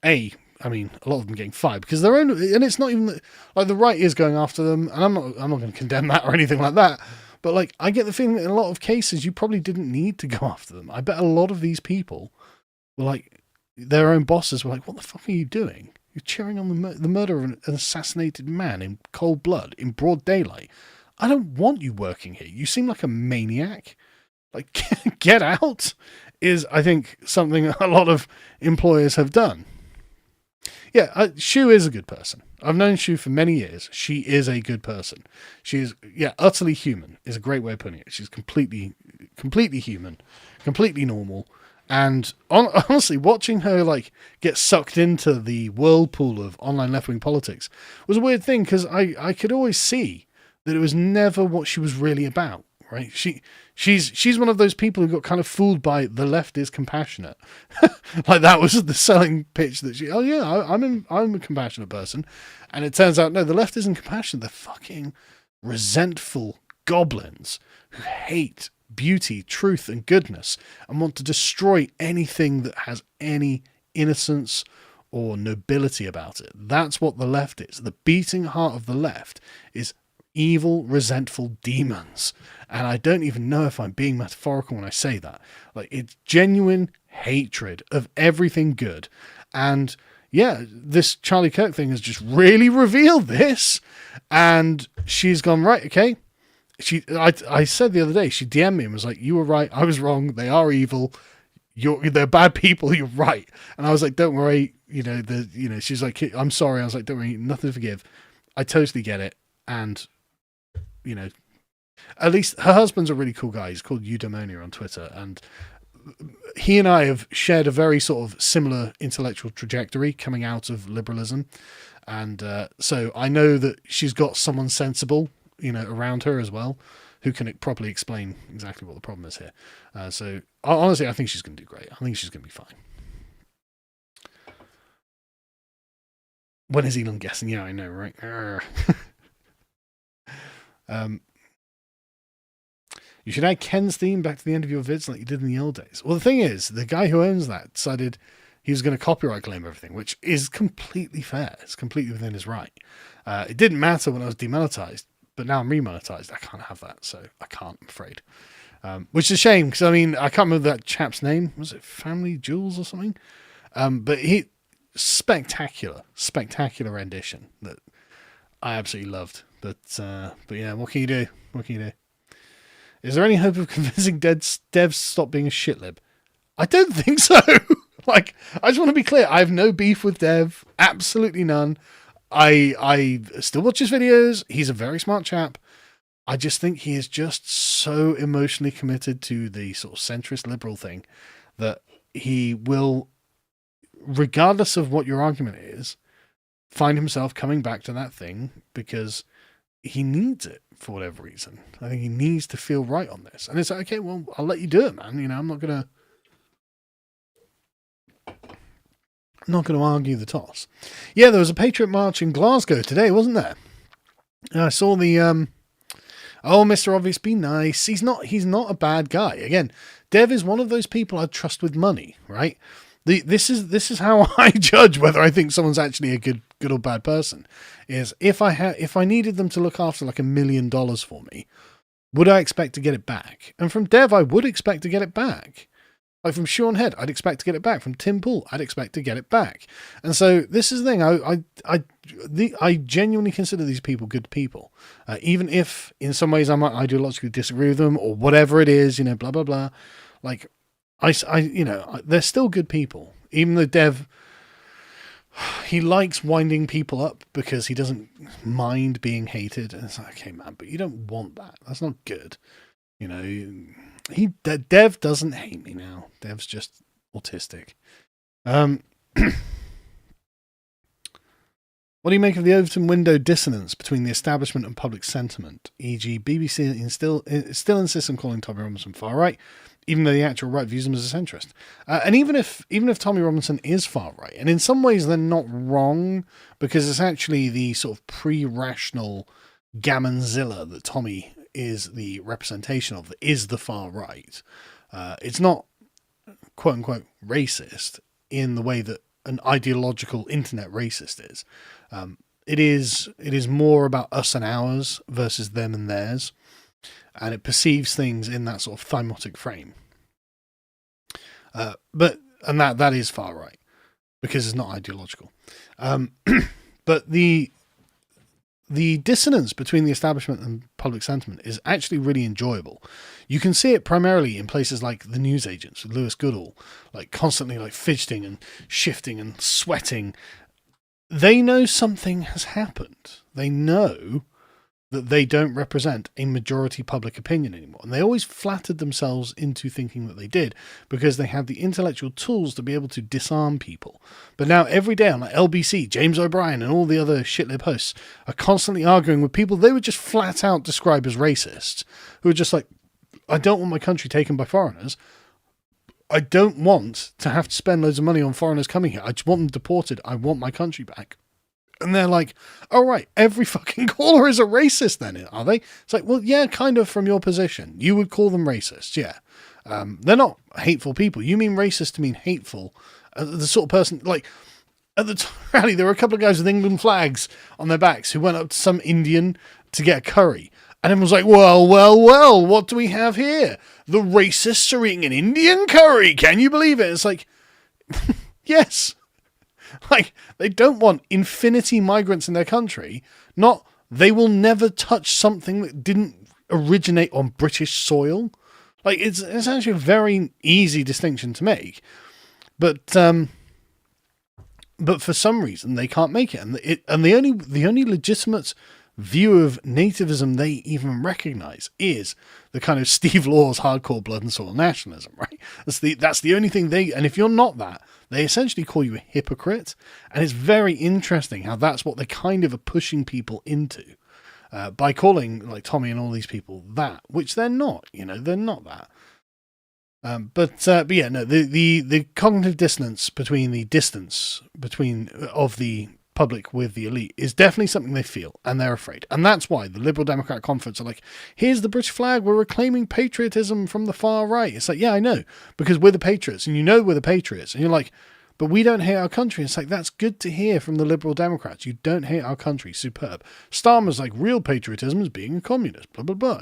I mean, a lot of them getting fired because their own, and it's not even like the right is going after them, and I'm not going to condemn that or anything like that. But like, I get the feeling that in a lot of cases you probably didn't need to go after them. I bet a lot of these people were like, their own bosses were like, "What the fuck are you doing? You're cheering on the murder of an assassinated man in cold blood in broad daylight. I don't want you working here. You seem like a maniac." Like, get out is, I think, something a lot of employers have done. Yeah, Shu is a good person. I've known Shu for many years. She is a good person. She is, utterly human is a great way of putting it. She's completely human, completely normal, And honestly, watching her like get sucked into the whirlpool of online left-wing politics was a weird thing, because I could always see that it was never what she was really about. Right? She's one of those people who got kind of fooled by the left is compassionate. Like that was the selling pitch that she. Oh yeah, I'm a compassionate person, and it turns out no, the left isn't compassionate. They're fucking resentful goblins who hate beauty, truth, and goodness, and want to destroy anything that has any innocence or nobility about it. That's what the left is. The beating heart of the left is evil, resentful demons. And I don't even know if I'm being metaphorical when I say that. Like, it's genuine hatred of everything good. And yeah, this Charlie Kirk thing has just really revealed this. And she's gone, right, okay. I said the other day, she DM'd me and was like, you were right, I was wrong, they are evil, they're bad people, you're right. And I was like, don't worry, she's like, I'm sorry. I was like, don't worry, nothing to forgive. I totally get it. And at least her husband's a really cool guy. He's called Eudaimonia on Twitter, and he and I have shared a very sort of similar intellectual trajectory coming out of liberalism. And so I know that she's got someone sensible, around her as well, who can properly explain exactly what the problem is here. So honestly, I think she's going to do great. I think she's going to be fine. When is Elon guessing? Yeah, I know, right? You should add Ken's theme back to the end of your vids like you did in the old days. Well, the thing is, the guy who owns that decided he was going to copyright claim everything, which is completely fair. It's completely within his right. It didn't matter when I was demonetized, but now I'm remonetized. I can't have that, so I can't, I'm afraid. Which is a shame, because, I can't remember that chap's name. Was it Family Jewels or something? But spectacular rendition that I absolutely loved. But yeah, what can you do? Is there any hope of convincing devs to stop being a shitlib? I don't think so. I just want to be clear. I have no beef with Dev. Absolutely none. I still watch his videos. He's a very smart chap. I just think he is just so emotionally committed to the sort of centrist liberal thing that he will, regardless of what your argument is, find himself coming back to that thing because he needs it for whatever reason. I think he needs to feel right on this. And it's like, okay, well, I'll let you do it, man. I'm not going to argue the toss. Yeah, there was a Patriot March in Glasgow today, wasn't there? I saw the, Mr. Obvious, be nice. He's not a bad guy. Again, Dev is one of those people I'd trust with money, right? This is how I judge whether I think someone's actually a good or bad person. Is if I needed them to look after like $1 million for me, would I expect to get it back? And from Dev, I would expect to get it back. Like from Sean Head, I'd expect to get it back. From Tim Pool, I'd expect to get it back. And so this is the thing. I genuinely consider these people good people, even if in some ways I might ideologically disagree with them or whatever it is. Blah blah blah. Like they're still good people. Even though Dev, he likes winding people up because he doesn't mind being hated. And it's like, okay, man, but you don't want that. That's not good. Dev doesn't hate me now. Dev's just autistic. What do you make of the Overton window dissonance between the establishment and public sentiment? E.g., BBC still insists on calling Tommy Robinson far right, even though the actual right views him as a centrist. And even if Tommy Robinson is far right, and in some ways they're not wrong, because it's actually the sort of pre-rational gammonzilla that Tommy is the representation of, that is the far right. It's not quote unquote racist in the way that an ideological internet racist is. It is more about us and ours versus them and theirs, and it perceives things in that sort of thymotic frame. But that is far right because it's not ideological. But the dissonance between the establishment and public sentiment is actually really enjoyable. You can see it primarily in places like the newsagents with Lewis Goodall, like constantly like fidgeting and shifting and sweating. They know something has happened. They know that they don't represent a majority public opinion anymore. And they always flattered themselves into thinking that they did because they had the intellectual tools to be able to disarm people. But now every day on like LBC, James O'Brien and all the other shitlib hosts are constantly arguing with people they would just flat out describe as racists, who are just like, I don't want my country taken by foreigners. I don't want to have to spend loads of money on foreigners coming here. I just want them deported. I want my country back. And they're like, oh, right, every fucking caller is a racist then, are they? It's like, well, yeah, kind of from your position. You would call them racist, yeah. They're not hateful people. You mean racist to mean hateful. The sort of person, like, at the rally, there were a couple of guys with England flags on their backs who went up to some Indian to get a curry. And everyone's like, well, what do we have here? The racists are eating an Indian curry. Can you believe it? It's like, yes. Like, they don't want infinity migrants in their country. Not, they will never touch something that didn't originate on British soil. Like, it's actually a very easy distinction to make. But for some reason, they can't make it. And the only legitimate view of nativism they even recognize is the kind of Steve Law's hardcore blood and soil nationalism, right? That's the only thing and if you're not that, they essentially call you a hypocrite. And it's very interesting how that's what they kind of are pushing people into by calling like Tommy and all these people that, which they're not, they're not that. But yeah, no, the cognitive dissonance between the distance of the public with the elite is definitely something they feel, and they're afraid. And that's why the Liberal Democrat Conference are like, here's the British flag, we're reclaiming patriotism from the far right. It's like, yeah, I know, because we're the patriots, and we're the patriots. And you're like, but we don't hate our country. It's like, that's good to hear from the Liberal Democrats. You don't hate our country. Superb. Starmer's like, real patriotism is being a communist, blah, blah, blah.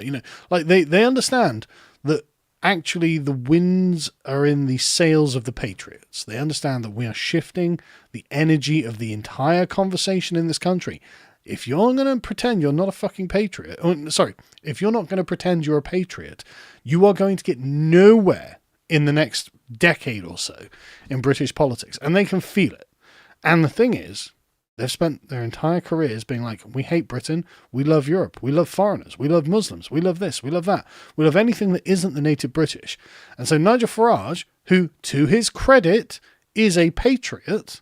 Like they understand that actually the winds are in the sails of the patriots. They understand that we are shifting the energy of the entire conversation in this country. If you're going to pretend you're not a fucking patriot, if you're not going to pretend you're a patriot, you are going to get nowhere in the next decade or so in British politics. And they can feel it. And the thing is, they've spent their entire careers being like, we hate Britain, we love Europe, we love foreigners, we love Muslims, we love this, we love that, we love anything that isn't the native British. And so Nigel Farage, who, to his credit, is a patriot,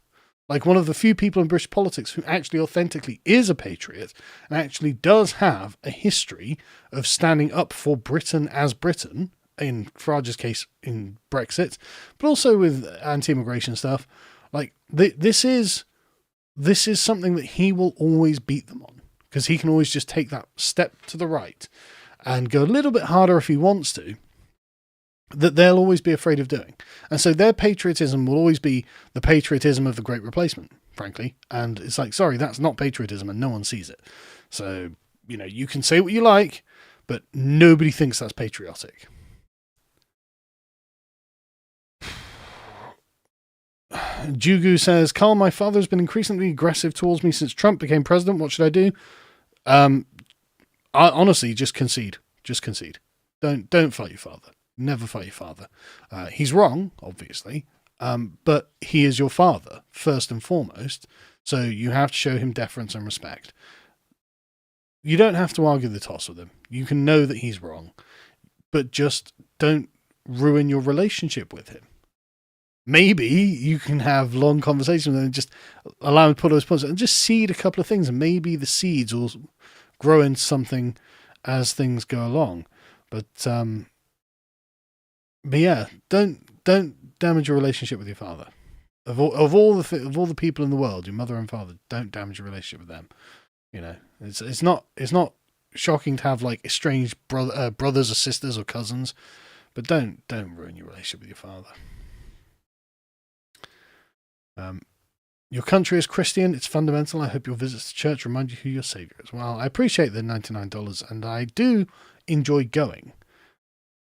like one of the few people in British politics who actually authentically is a patriot and actually does have a history of standing up for Britain as Britain, in Farage's case in Brexit, but also with anti-immigration stuff, like this is something that he will always beat them on, because he can always just take that step to the right and go a little bit harder if he wants to, that they'll always be afraid of doing. And so their patriotism will always be the patriotism of the Great Replacement, frankly. And it's like, sorry, that's not patriotism and no one sees it. So, you can say what you like, but nobody thinks that's patriotic. Jugu says, Carl, my father's been increasingly aggressive towards me since Trump became president. What should I do? I honestly, just concede. Just concede. Don't fight your father. Never fight your father. He's wrong, obviously, but he is your father, first and foremost. So you have to show him deference and respect. You don't have to argue the toss with him. You can know that he's wrong, but just don't ruin your relationship with him. Maybe you can have long conversations with him and just allow him to put those points and just seed a couple of things, and maybe the seeds will grow into something as things go along. But yeah, don't damage your relationship with your father. Of all the people in the world, your mother and father, don't damage your relationship with them. It's not shocking to have like estranged brothers or sisters or cousins, but don't ruin your relationship with your father. Your country is Christian. It's fundamental. I hope your visits to church remind you who your savior is. Well, I appreciate the $99, and I do enjoy going,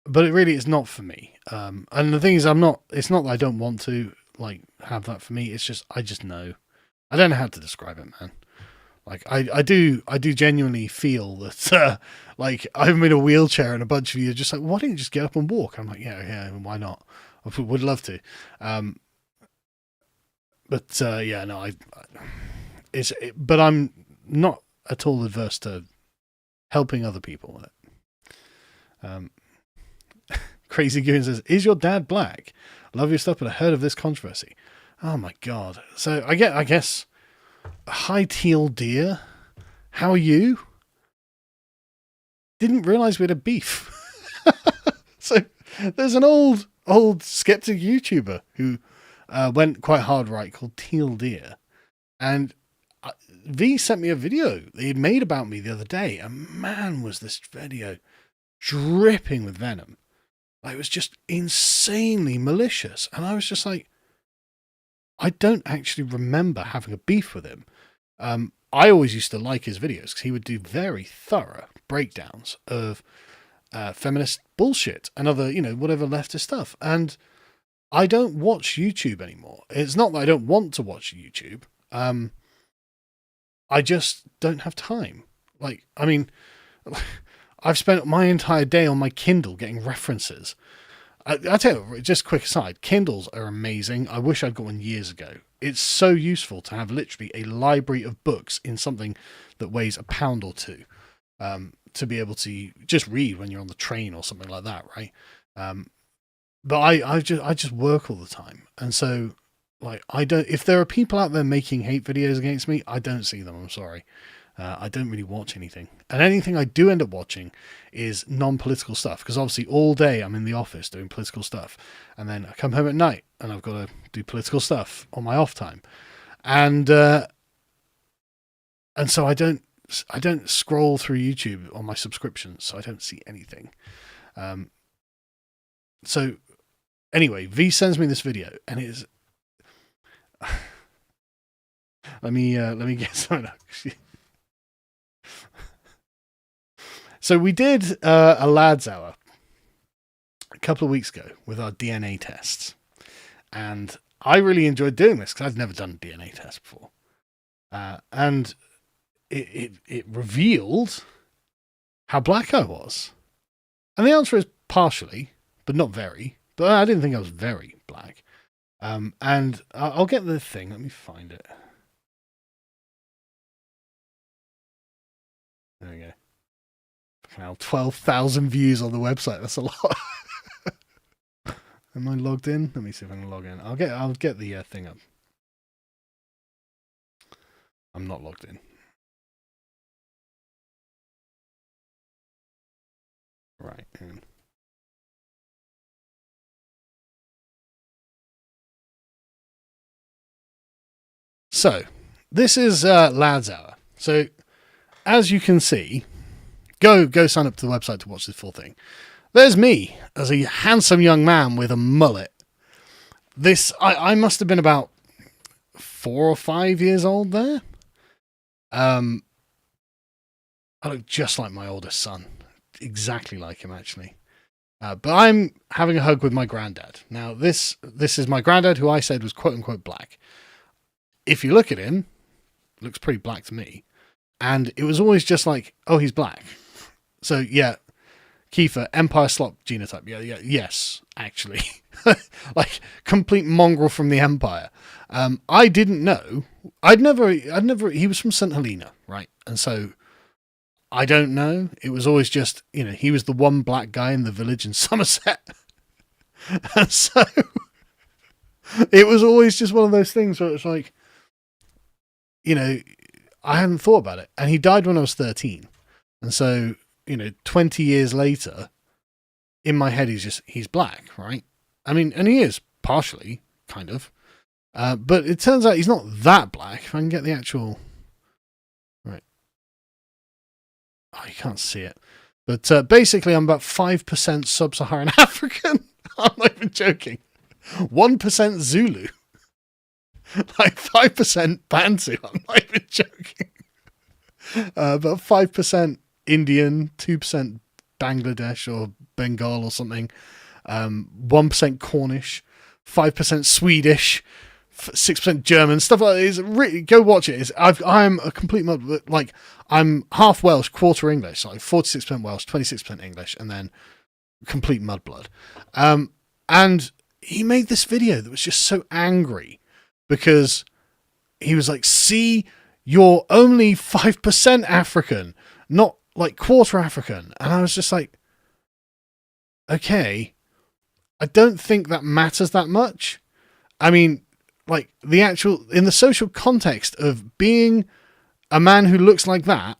but it really is not for me. And the thing is, it's not that I don't want to like have that for me. It's just, I just know. I don't know how to describe it, man. Like I do genuinely feel that, like I'm in a wheelchair and a bunch of you are just like, why don't you just get up and walk? I'm like, yeah, why not? I would love to. But yeah, no, but I'm not at all adverse to helping other people with it. Crazy Goon says, "Is your dad black? Love your stuff, but I heard of this controversy." Oh my god. So I guess, hi Teal Deer. How are you? Didn't realise we had a beef. So there's an old skeptic YouTuber who went quite hard right called Teal Deer. And V sent me a video that he'd made about me the other day. And man, was this video dripping with venom. Like, it was just insanely malicious. And I was just like, I don't actually remember having a beef with him. I always used to like his videos because he would do very thorough breakdowns of feminist bullshit and other, whatever leftist stuff. And I don't watch YouTube anymore. It's not that I don't want to watch YouTube. I just don't have time. Like, I mean, I've spent my entire day on my Kindle getting references. I tell you, just a quick aside, Kindles are amazing. I wish I'd got one years ago. It's so useful to have literally a library of books in something that weighs a pound or two, to be able to just read when you're on the train or something like that, right? But I just work all the time, and so like if there are people out there making hate videos against me, I don't see them. I'm sorry. I don't really watch anything. And anything I do end up watching is non-political stuff, because obviously all day I'm in the office doing political stuff, and then I come home at night and I've got to do political stuff on my off time. And so I don't scroll through YouTube on my subscriptions, so I don't see anything. So anyway, V sends me this video, and it is let me get something up. So we did a lads hour a couple of weeks ago with our DNA tests, and I really enjoyed doing this because I'd never done a DNA test before, and it revealed how black I was, and the answer is partially, but not very. But I didn't think I was very black, and I'll get the thing. Let me find it. There we go. Now 12,000 views on the website. That's a lot. Am I logged in? Let me see if I can log in. I'll get the thing up. I'm not logged in. Right. So this is Lads Hour. So as you can see, go sign up to the website to watch this full thing. There's me as a handsome young man with a mullet. I must have been about 4 or 5 years old there. I look just like my oldest son, exactly like him actually. But I'm having a hug with my granddad. Now this is my granddad, who I said was quote unquote black. If you look at him, looks pretty black to me. And it was always just like, oh, he's black. So yeah, Kiefer, Empire Slop genotype. Yeah, yes, actually. Like complete mongrel from the Empire. I didn't know. I'd never, he was from St. Helena, right? And so I don't know. It was always just, he was the one black guy in the village in Somerset. And so it was always just one of those things where it's like, I hadn't thought about it. And he died when I was 13. And so, 20 years later, in my head, he's black, right? I mean, and he is partially, kind of. But it turns out he's not that black. If I can get the actual... Right. Oh, you can't see it. But basically, I'm about 5% sub-Saharan African. I'm not even joking. 1% Zulu. Like 5% Bantu. I'm not even joking. About 5% Indian, 2% Bangladesh or Bengal or something, 1% Cornish, 5% Swedish, 6% German, stuff like that. Really, go watch it. I'm a complete mud. Like, I'm half Welsh, quarter English, so like 46% Welsh, 26% English, and then complete mudblood. And he made this video that was just so angry because he was like, see, you're only 5% African, not like quarter African. And I was just like, okay, I don't think that matters that much. I mean, like the actual, in the social context of being a man who looks like that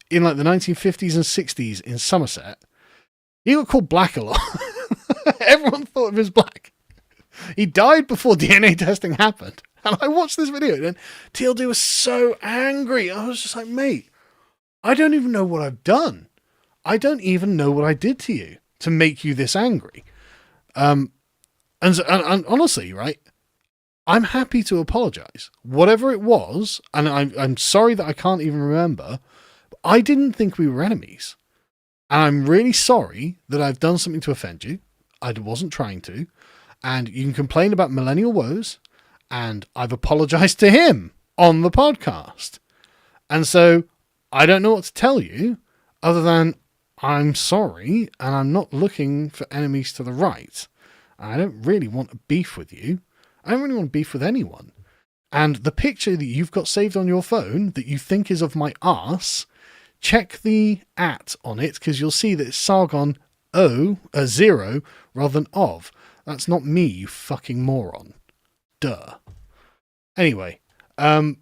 in like the 1950s and 60s in Somerset, he got called black a lot. Everyone thought of him as black. He died before DNA testing happened. And I watched this video and Teal Deer was so angry. I was just like, mate, I don't even know what I've done. I don't even know what I did to you to make you this angry. And honestly, right, I'm happy to apologize. Whatever it was, and I'm sorry that I can't even remember, but I didn't think we were enemies. And I'm really sorry that I've done something to offend you. I wasn't trying to. And you can complain about millennial woes, and I've apologized to him on the podcast. And so I don't know what to tell you other than I'm sorry, and I'm not looking for enemies to the right. I don't really want a beef with you. I don't really want beef with anyone. And the picture that you've got saved on your phone that you think is of my arse, check the @ on it, because you'll see that it's Sargon 0 rather than of. That's not me, you fucking moron. Duh. Anyway, that's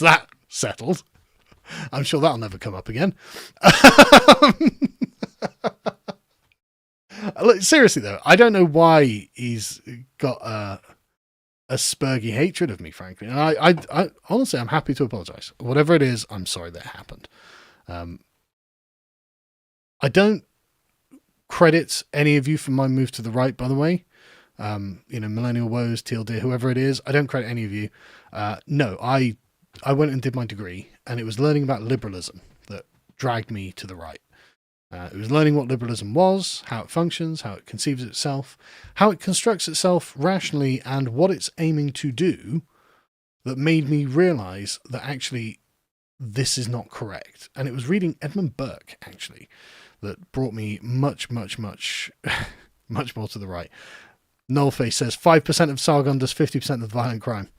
that settled. I'm sure that'll never come up again. Look, seriously though, I don't know why he's got a spurgy hatred of me, frankly. And I honestly, I'm happy to apologize. Whatever it is, I'm sorry that happened. I don't credit any of you for my move to the right, by the way. Millennial woes, Teal Deer, whoever it is, I don't credit any of you. No, I went and did my degree, and it was learning about liberalism that dragged me to the right. It was learning what liberalism was, how it functions, how it conceives itself, how it constructs itself rationally, and what it's aiming to do, that made me realize that actually this is not correct. And it was reading Edmund Burke, actually, that brought me much, much, much, much more to the right. Nullface says 5% of Sargon does 50% of violent crime.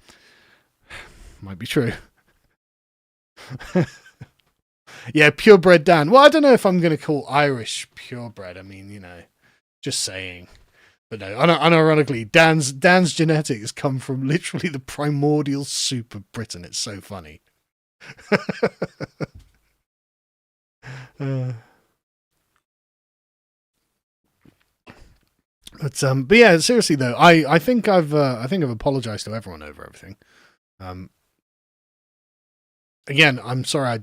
Might be true. Yeah, purebred Dan. Well, I don't know if I'm going to call Irish purebred. I mean, just saying. But no, unironically, Dan's genetics come from literally the primordial soup of Britain. It's so funny. But yeah, seriously though, I think I've apologized to everyone over everything. Again, I'm sorry.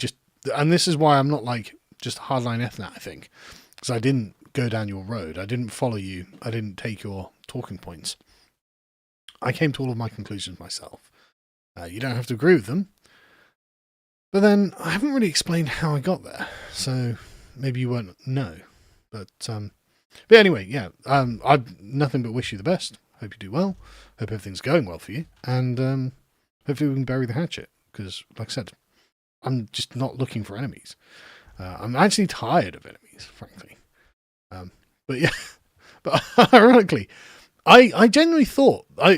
And this is why I'm not like just hardline ethnic, I think, because I didn't go down your road. I didn't follow you. I didn't take your talking points. I came to all of my conclusions myself. You don't have to agree with them. But then I haven't really explained how I got there. So maybe you won't know. But anyway, yeah, I've nothing but wish you the best. Hope you do well. Hope everything's going well for you. And hopefully we can bury the hatchet. Because, like I said, I'm just not looking for enemies. I'm actually tired of enemies, frankly. But yeah, but ironically, I genuinely thought I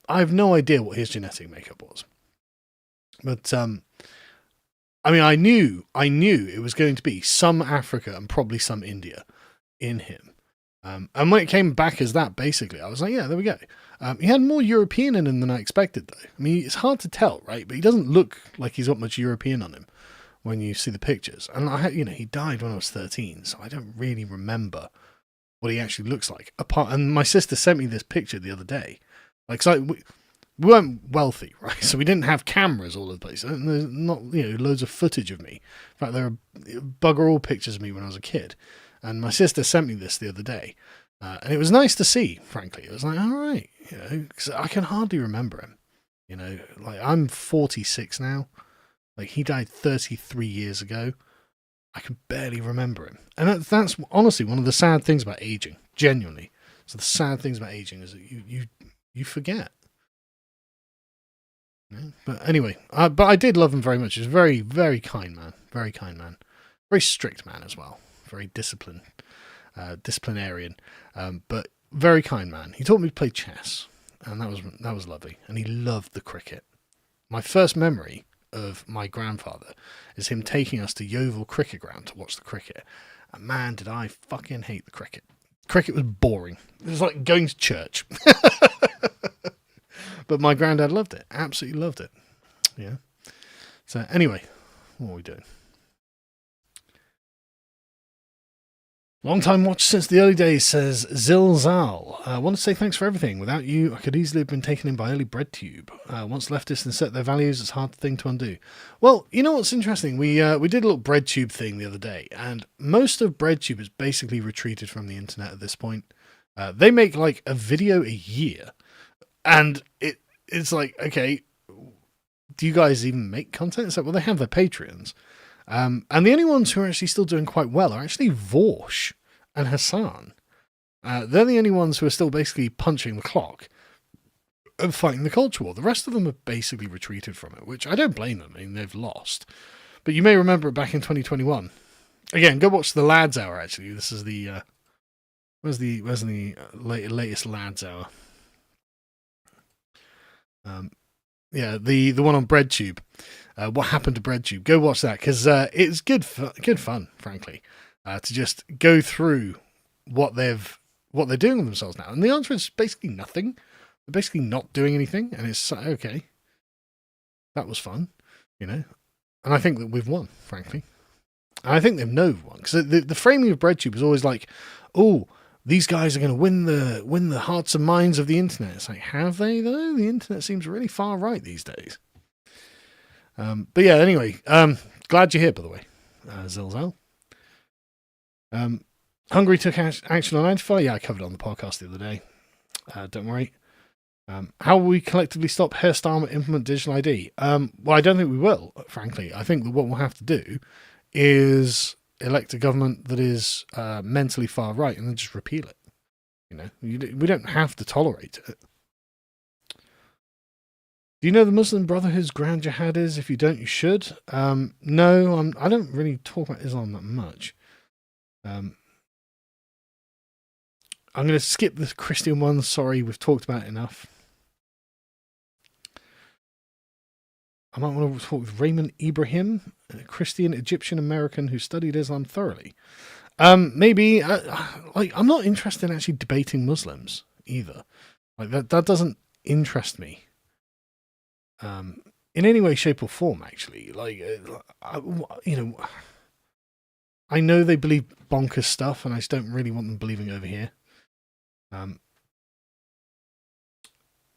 have no idea what his genetic makeup was. But I mean, I knew it was going to be some Africa and probably some India in him. And when it came back as that, basically, I was like, yeah, there we go. He had more European in him than I expected, though. I mean, it's hard to tell, right? But he doesn't look like he's got much European on him when you see the pictures. And he died when I was 13, so I don't really remember what he actually looks like. And my sister sent me this picture the other day. Like, so we weren't wealthy, right? So we didn't have cameras all over the place. And there's not, loads of footage of me. In fact, there are bugger all pictures of me when I was a kid. And my sister sent me this the other day. And it was nice to see, frankly. It was like, all right, because I can hardly remember him. Like I'm 46 now. Like he died 33 years ago. I can barely remember him. And that's honestly one of the sad things about aging, genuinely. So the sad things about aging is that you forget. Yeah? But anyway, but I did love him very much. He's a very, very kind man. Very kind man. Very strict man as well. Very disciplinarian, but very kind man. He taught me to play chess, and that was lovely. And he loved the cricket. My first memory of my grandfather is him taking us to Yeovil Cricket Ground to watch the cricket. And man, did I fucking hate the cricket. Cricket was boring. It was like going to church. But my granddad loved it. Absolutely loved it. Yeah. So anyway, what are we doing? Long time watch since the early days, says Zilzal. I want to say thanks for everything. Without you, I could easily have been taken in by early BreadTube. Once leftists and set their values, it's a hard thing to undo. Well, you know what's interesting? We did a little BreadTube thing the other day, and most of BreadTube has basically retreated from the internet at this point. They make like a video a year, and it's like, okay, do you guys even make content? It's like, well, they have their Patreons. And the only ones who are actually still doing quite well are actually Vorsh and Hassan. They're the only ones who are still basically punching the clock and fighting the culture war. The rest of them have basically retreated from it, which I don't blame them. I mean, they've lost. But you may remember it back in 2021. Again, go watch the Lads Hour, actually. This is the... where's the latest Lads Hour? Yeah, the one on BreadTube. What happened to BreadTube? Go watch that, because it's good fun, frankly, to just go through what they're doing with themselves now. And the answer is basically nothing. They're basically not doing anything, and it's okay. That was fun, you know. And I think that we've won, frankly. And I think they've won, because the framing of BreadTube is always like, oh, these guys are going to win the hearts and minds of the internet. It's like, have they though? The internet seems really far right these days. But yeah, anyway, glad you're here, by the way, Zilzal. Hungary took action on Antifa. Yeah, I covered it on the podcast the other day. Don't worry. How will we collectively stop hairstyle and implement digital ID? Well, I don't think we will, frankly. I think that what we'll have to do is elect a government that is mentally far right and then just repeal it. You know, we don't have to tolerate it. Do you know the Muslim Brotherhood's grand jihad is? If you don't, you should. No, I don't really talk about Islam that much. I'm going to skip the Christian one. Sorry, we've talked about it enough. I might want to talk with Raymond Ibrahim, a Christian Egyptian American who studied Islam thoroughly. Maybe. I'm not interested in actually debating Muslims either. Like that doesn't interest me. In any way, shape, or form, actually. I know they believe bonkers stuff, and I just don't really want them believing over here.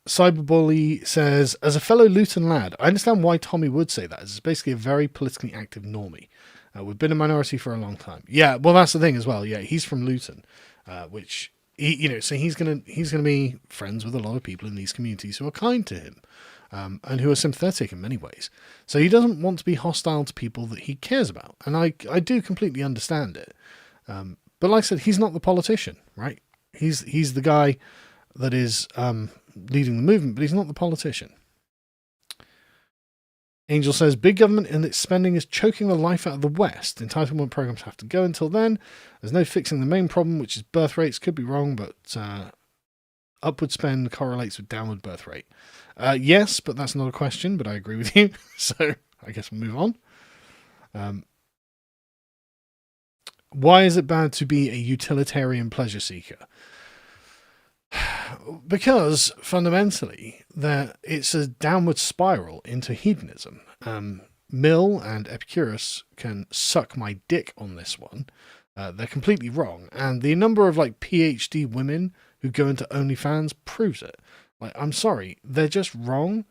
Cyberbully says, as a fellow Luton lad, I understand why Tommy would say that. It's basically a very politically active normie. We've been a minority for a long time. Yeah, well, that's the thing as well. Yeah, he's from Luton, which so he's gonna be friends with a lot of people in these communities who are kind to him. And who are sympathetic in many ways. So he doesn't want to be hostile to people that he cares about. And I do completely understand it. But like I said, he's not the politician, right? He's the guy that is leading the movement, but he's not the politician. Angel says, big government and its spending is choking the life out of the West. Entitlement programs have to go until then. There's no fixing the main problem, which is birth rates. Could be wrong, but upward spend correlates with downward birth rate. Yes, but that's not a question, but I agree with you. So I guess we'll move on. Why is it bad to be a utilitarian pleasure seeker? Because fundamentally, it's a downward spiral into hedonism. Mill and Epicurus can suck my dick on this one. They're completely wrong. And the number of PhD women who go into OnlyFans proves it. I'm sorry, they're just wrong.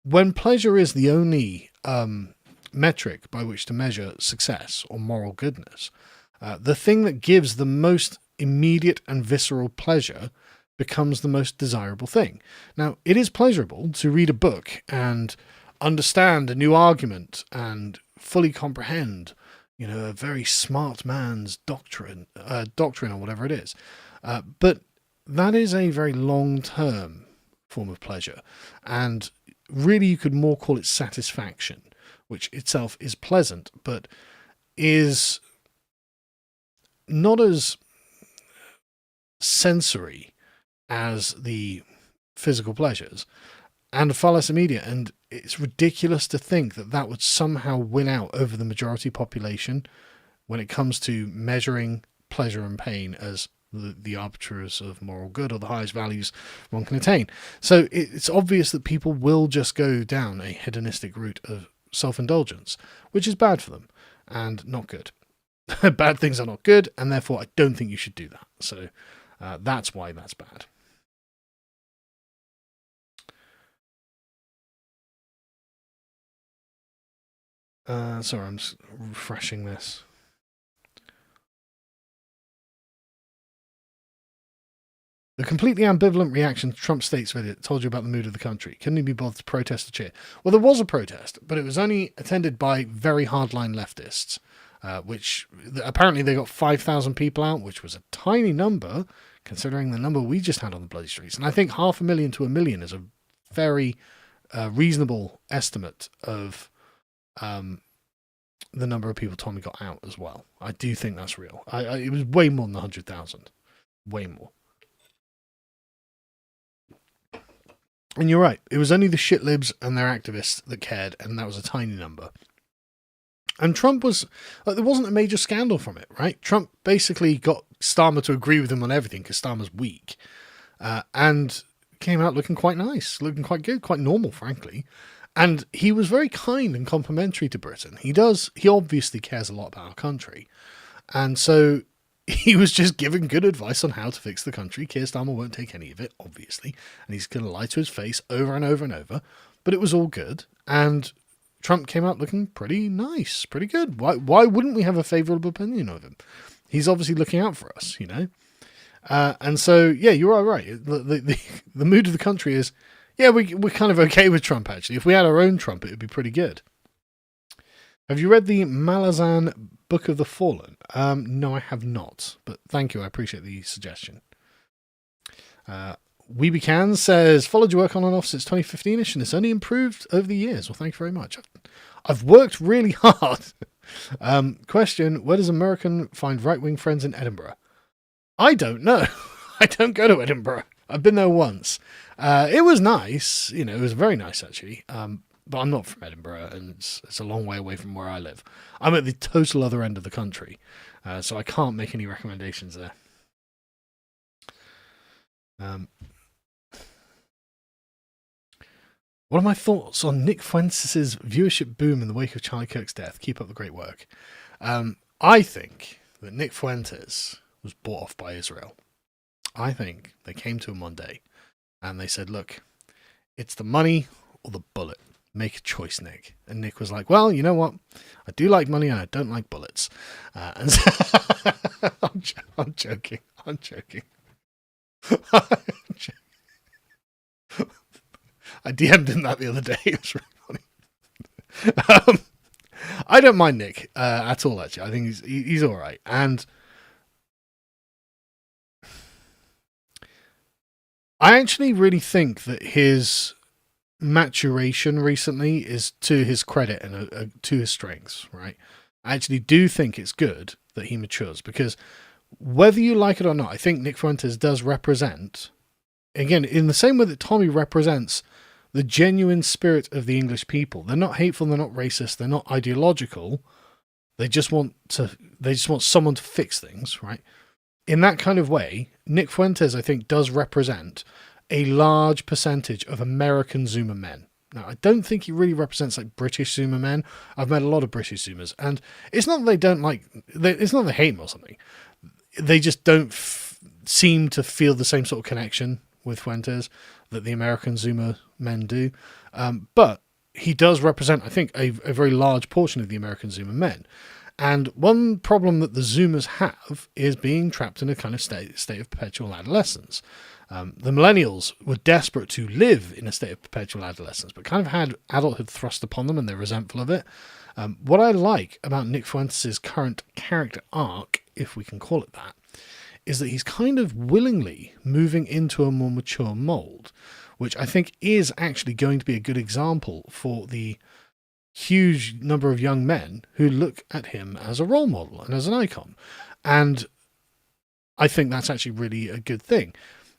When pleasure is the only metric by which to measure success or moral goodness, the thing that gives the most immediate and visceral pleasure becomes the most desirable thing. Now, it is pleasurable to read a book and understand a new argument and fully comprehend, a very smart man's doctrine or whatever it is. But that is a very long-term form of pleasure. And really you could more call it satisfaction, which itself is pleasant, but is not as sensory as the physical pleasures, and far less immediate. And it's ridiculous to think that that would somehow win out over the majority population when it comes to measuring pleasure and pain as the arbiters of moral good or the highest values one can attain. So it's obvious that people will just go down a hedonistic route of self-indulgence, which is bad for them and not good. Bad things are not good, and therefore I don't think you should do that. So that's why that's bad. Sorry, I'm just refreshing this. The completely ambivalent reaction to Trump's states visit told you about the mood of the country. Couldn't he be bothered to protest or cheer? Well, there was a protest, but it was only attended by very hardline leftists, which apparently they got 5,000 people out, which was a tiny number considering the number we just had on the bloody streets. And I think 500,000 to 1 million is a very reasonable estimate of the number of people Tommy got out as well. I do think that's real. It was way more than 100,000. Way more. And you're right. It was only the shitlibs and their activists that cared, and that was a tiny number. And Trump was... there wasn't a major scandal from it, right? Trump basically got Starmer to agree with him on everything because Starmer's weak. And came out looking quite nice, looking quite good, quite normal, frankly. And he was very kind and complimentary to Britain. He obviously cares a lot about our country. And so he was just giving good advice on how to fix the country. Keir Starmer won't take any of it, obviously. And he's going to lie to his face over and over and over. But it was all good. And Trump came out looking pretty nice, pretty good. Why wouldn't we have a favourable opinion of him? He's obviously looking out for us, you know. And so, yeah, you're all right. The mood of the country is... Yeah, we're kind of okay with Trump, actually. If we had our own Trump, it would be pretty good. Have you read the Malazan Book of the Fallen? No, I have not. But thank you. I appreciate the suggestion. Weeby Can says, followed your work on and off since 2015-ish, and it's only improved over the years. Well, thank you very much. I've worked really hard. Question, where does American find right-wing friends in Edinburgh? I don't know. I don't go to Edinburgh. I've been there once. It was nice, you know, it was very nice actually. But I'm not from Edinburgh, and it's a long way away from where I live. I'm at the total other end of the country, so I can't make any recommendations there. What are my thoughts on Nick Fuentes' viewership boom in the wake of Charlie Kirk's death? Keep up the great work. I think that Nick Fuentes was bought off by Israel. I think they came to him one day and they said, look, it's the money or the bullet. Make a choice, Nick. And Nick was like, well, you know what? I do like money and I don't like bullets. And so I'm joking. I'm joking. I DM'd him that the other day. It was really funny. I don't mind Nick at all, actually. I think he's all right. And I actually really think that his maturation recently is to his credit and to his strengths, right? I actually do think it's good that he matures, because whether you like it or not, I think Nick Fuentes does represent, again, in the same way that Tommy represents the genuine spirit of the English people. They're not hateful, they're not racist, they're not ideological. They just want someone to fix things, right? In that kind of way, Nick Fuentes, I think, does represent a large percentage of American Zoomer men. Now, I don't think he really represents like British Zoomer men. I've met a lot of British Zoomers, and it's not that they don't like, it's not that they hate him or something. They just don't seem to feel the same sort of connection with Fuentes that the American Zoomer men do. But he does represent, I think, a very large portion of the American Zoomer men. And one problem that the Zoomers have is being trapped in a kind of state of perpetual adolescence. The millennials were desperate to live in a state of perpetual adolescence, but kind of had adulthood thrust upon them and they're resentful of it. What I like about Nick Fuentes' current character arc, if we can call it that, is that he's kind of willingly moving into a more mature mold, which I think is actually going to be a good example for the huge number of young men who look at him as a role model and as an icon. And I think that's actually really a good thing.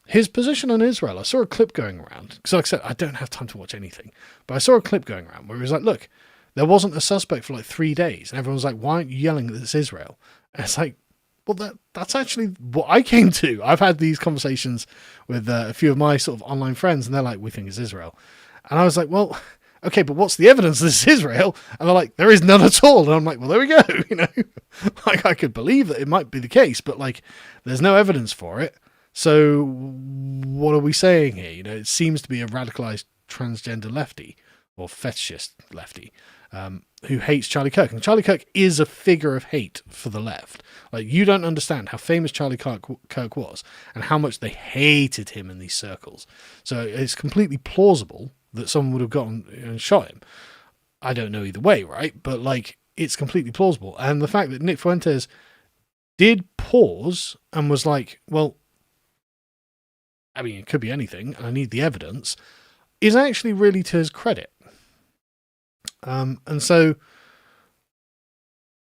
his position on Israel, I saw a clip going around, because like I said, I don't have time to watch anything, but I saw a clip going around where he was like, look, there wasn't a suspect for like 3 days, and everyone's like, why aren't you yelling that it's Israel? And it's like, well, that's actually what I came to. I've had these conversations with a few of my sort of online friends, and they're like, we think it's Israel. And I was like, well, okay, but what's the evidence this is Israel? And they're like, there is none at all. And I'm like, well, there we go. Like I could believe that it might be the case, but like there's no evidence for it. So what are we saying here? It seems to be a radicalized transgender lefty or fetishist lefty who hates Charlie Kirk. And Charlie Kirk is a figure of hate for the left. Like, you don't understand how famous Charlie Kirk was and how much they hated him in these circles. So it's completely plausible that someone would have gone and shot him. I don't know either way, right? But like, it's completely plausible. And the fact that Nick Fuentes did pause and was like, well, I mean, it could be anything, and I need the evidence, is actually really to his credit. And so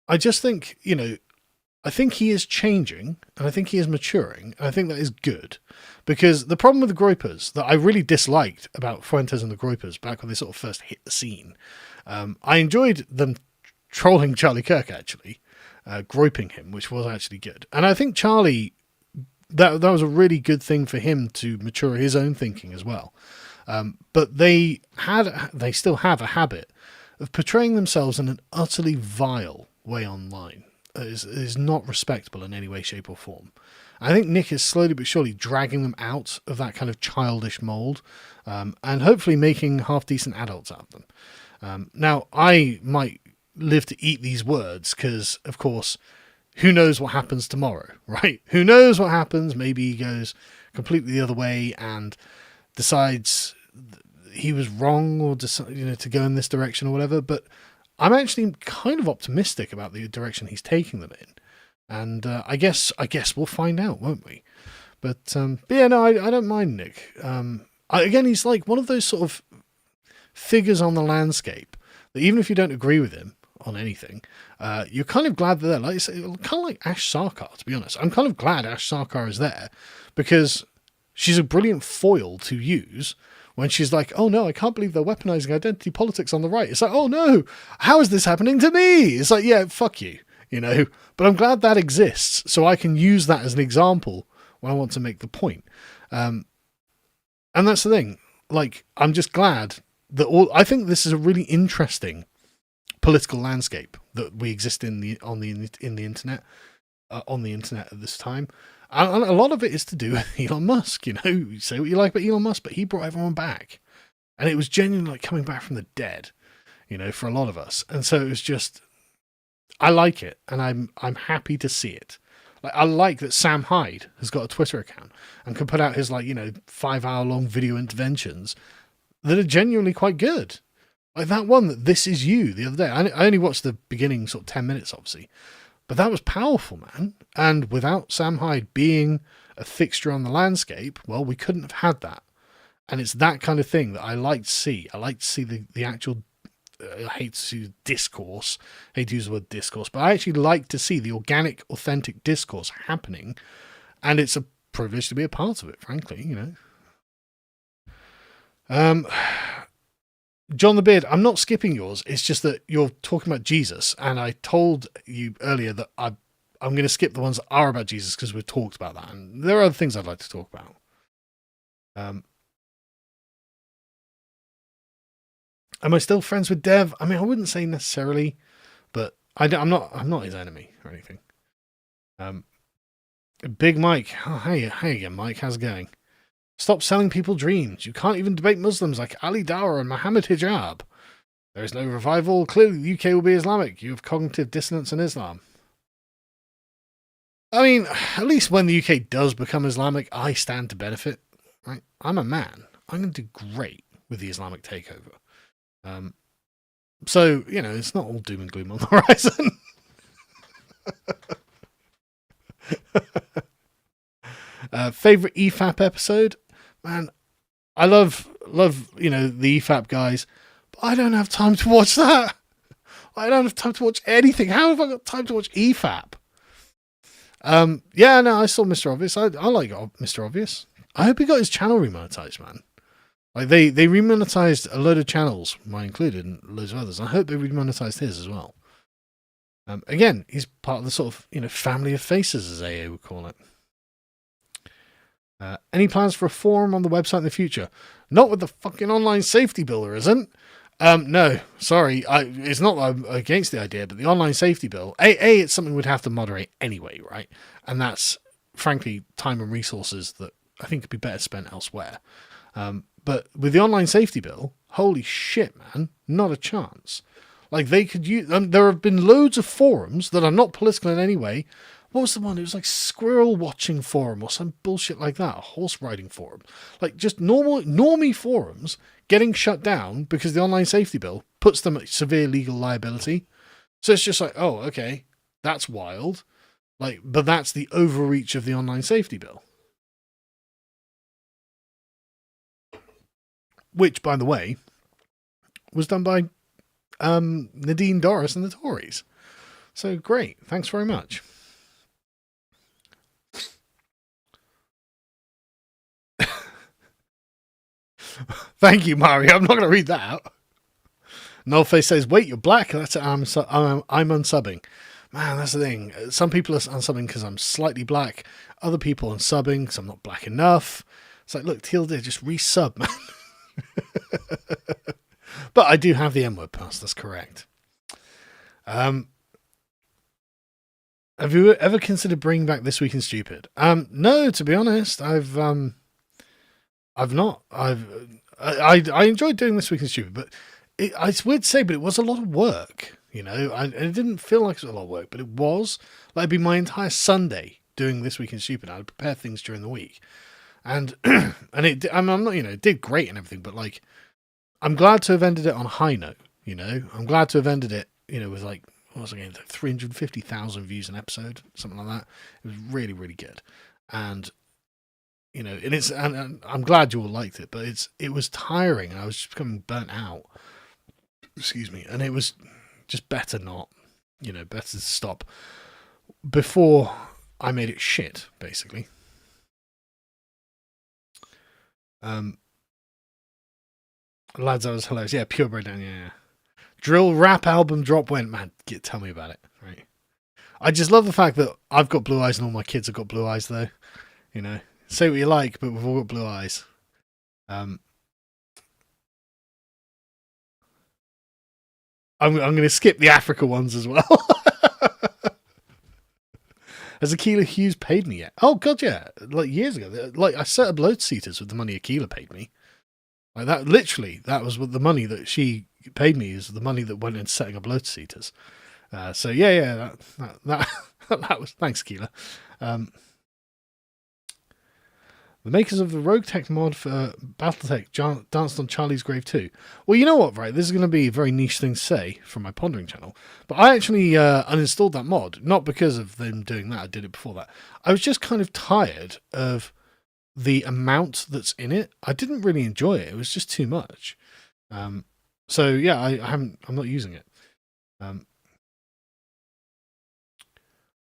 I just think, I think he is changing, and I think he is maturing, and I think that is good. Because the problem with the Groypers that I really disliked about Fuentes and the Groypers back when they sort of first hit the scene, I enjoyed them trolling Charlie Kirk, actually, groping him, which was actually good. And I think Charlie, that was a really good thing for him to mature his own thinking as well. But they still have a habit of portraying themselves in an utterly vile way online. It is not respectable in any way, shape or form. I think Nick is slowly but surely dragging them out of that kind of childish mould, and hopefully making half-decent adults out of them. Now, I might live to eat these words because, of course, who knows what happens tomorrow, right? Who knows what happens? Maybe he goes completely the other way and decides he was wrong, or to go in this direction or whatever. But I'm actually kind of optimistic about the direction he's taking them in, and I guess we'll find out, won't we? But yeah, no, I don't mind Nick. Again, he's like one of those sort of figures on the landscape that even if you don't agree with him on anything, you're kind of glad they're there. Like, kind of like Ash Sarkar, to be honest. I'm kind of glad Ash Sarkar is there because she's a brilliant foil to use when she's like, oh no, I can't believe they're weaponizing identity politics on the right. It's like, oh no, how is this happening to me? It's like, yeah, fuck you, but I'm glad that exists so I can use that as an example when I want to make the point. And that's the thing. Like, I'm just glad that I think this is a really interesting political landscape that we exist in the internet at this time. And a lot of it is to do with Elon Musk. You say what you like about Elon Musk, but he brought everyone back, and it was genuinely like coming back from the dead, for a lot of us. And so it was just, I like it, and I'm happy to see it. Like, I like that Sam Hyde has got a Twitter account and can put out his 5-hour-long video interventions that are genuinely quite good. Like that one that This Is You the other day. I only watched the beginning sort of 10 minutes, obviously. But that was powerful, man. And without Sam Hyde being a fixture on the landscape, well, we couldn't have had that. And it's that kind of thing that I like to see. I like to see the actual, I hate to use discourse, I hate to use the word discourse, but I actually like to see the organic, authentic discourse happening. And it's a privilege to be a part of it, frankly, John the Beard, I'm not skipping yours. It's just that you're talking about Jesus, and I told you earlier that I'm going to skip the ones that are about Jesus because we've talked about that, and there are other things I'd like to talk about. Am I still friends with Dev? I mean, I wouldn't say necessarily, but I'm not his enemy or anything. Big Mike, oh, hey again, Mike. How's it going? Stop selling people dreams. You can't even debate Muslims like Ali Dawah and Muhammad Hijab. There is no revival. Clearly, the UK will be Islamic. You have cognitive dissonance in Islam. I mean, at least when the UK does become Islamic, I stand to benefit. Right? I'm a man. I'm going to do great with the Islamic takeover. So, it's not all doom and gloom on the horizon. Favorite EFAP episode? Man, I love the EFAP guys, but I don't have time to watch that. I don't have time to watch anything. How have I got time to watch EFAP? Yeah, no, I saw Mr. Obvious. I like Mr. Obvious. I hope he got his channel remonetized, man. Like they remonetized a load of channels, mine included, and loads of others. I hope they remonetized his as well. Again, he's part of the sort of, family of faces, as AA would call it. Any plans for a forum on the website in the future? Not with the fucking online safety bill, there isn't. No, sorry. It's not that I'm against the idea, but the online safety bill, it's something we'd have to moderate anyway, right? And that's, frankly, time and resources that I think could be better spent elsewhere. But with the online safety bill, holy shit, man, not a chance. Like, they could use... there have been loads of forums that are not political in any way. What was the one? It was like squirrel watching forum or some bullshit like that. A horse riding forum. Like, just normie forums getting shut down because the online safety bill puts them at severe legal liability. So it's just like, oh, okay, that's wild. Like, but that's the overreach of the online safety bill. Which, by the way, was done by Nadine Dorris and the Tories. So great. Thanks very much. Thank you, Mario. I'm not going to read that out. Nullface says, wait, you're black? That's I'm unsubbing. Man, that's the thing. Some people are unsubbing because I'm slightly black. Other people are unsubbing because I'm not black enough. It's like, look, Teal Deer, just resub, man. But I do have the N-word pass, that's correct. Have you ever considered bringing back This Week in Stupid? No, to be honest, I've not. I enjoyed doing This Week in Stupid, but it's weird to say, but it was a lot of work, and it didn't feel like it was a lot of work, but it was. Like, it'd be my entire Sunday doing This Week in Stupid. I'd prepare things during the week. And I'm not, it did great and everything, but like, I'm glad to have ended it on a high note, I'm glad to have ended it, with like, what was it again, 350,000 views an episode, something like that. It was really, really good. And, and I'm glad you all liked it, but it was tiring and I was just becoming burnt out. Excuse me. And it was just better not, better to stop before I made it shit, basically. Lads, that was hilarious. Yeah, Pure Breakdown, yeah. Drill rap album drop went, man, tell me about it. Right. I just love the fact that I've got blue eyes and all my kids have got blue eyes, though. Say what you like, but we've all got blue eyes. I'm going to skip the Africa ones as well. Has Aquila Hughes paid me yet? Oh, God, yeah. Like, years ago. Like, I set up load seaters with the money Aquila paid me. Like, that, literally, that was what the money that she paid me is the money that went into setting up load seaters. So, yeah, that was... Thanks, Aquila. The makers of the Rogue Tech mod for Battletech danced on Charlie's grave too. Well, you know what, right? This is going to be a very niche thing to say from my Pondering channel. But I actually uninstalled that mod. Not because of them doing that. I did it before that. I was just kind of tired of the amount that's in it. I didn't really enjoy it. It was just too much. So, yeah, I'm not using it.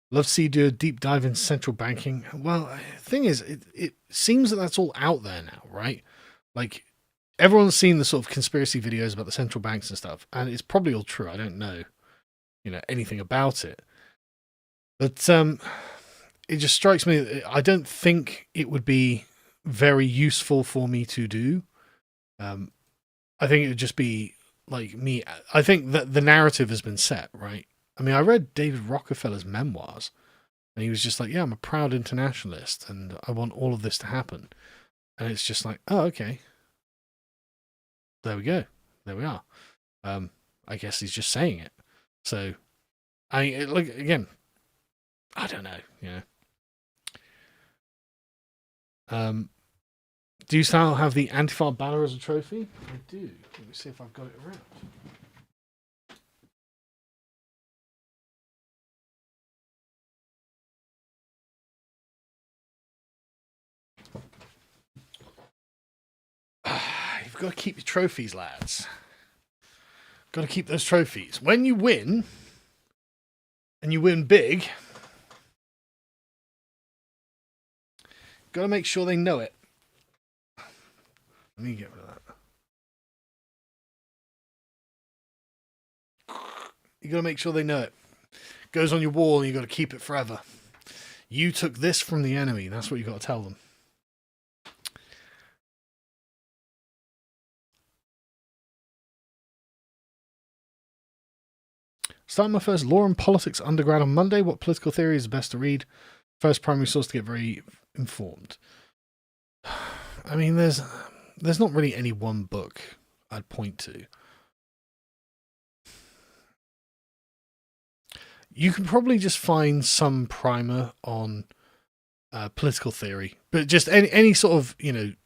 Love to see you do a deep dive into central banking. Well, the thing is, it seems that that's all out there now, right? Like, everyone's seen the sort of conspiracy videos about the central banks and stuff, and it's probably all true. I don't know, anything about it. But it just strikes me, I don't think it would be very useful for me to do. I think it would just be, like, me. I think that the narrative has been set, right? I mean, I read David Rockefeller's memoirs, and he was just like, yeah, I'm a proud internationalist, and I want all of this to happen. And it's just like, oh, okay. There we go. There we are. I guess he's just saying it. So, like, again, I don't know, do you still have the Antifa banner as a trophy? I do. Let me see if I've got it around. You've got to keep your trophies, lads. Got to keep those trophies. When you win, and you win big, got to make sure they know it. Let me get rid of that. You got to make sure they know it. Goes on your wall and you got to keep it forever. You took this from the enemy. That's what you got to tell them. Starting my first law and politics undergrad on Monday. What political theory is best to read? First primary source to get very informed. I mean, there's not really any one book I'd point to. You can probably just find some primer on political theory, but just any sort of,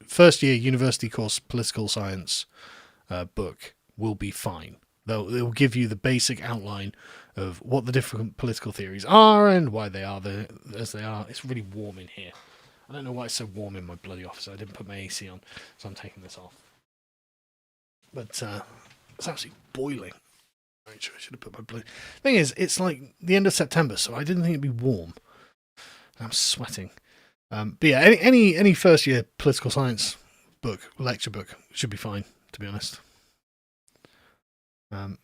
first year university course political science book will be fine. They'll give you the basic outline of what the different political theories are and why they are as they are. It's really warm in here. I don't know why it's so warm in my bloody office. I didn't put my AC on, so I'm taking this off. But it's absolutely boiling. I should have put my bloody... Thing is, it's like the end of September, so I didn't think it'd be warm. I'm sweating. But yeah, any first year political science book, lecture book, should be fine, to be honest. Have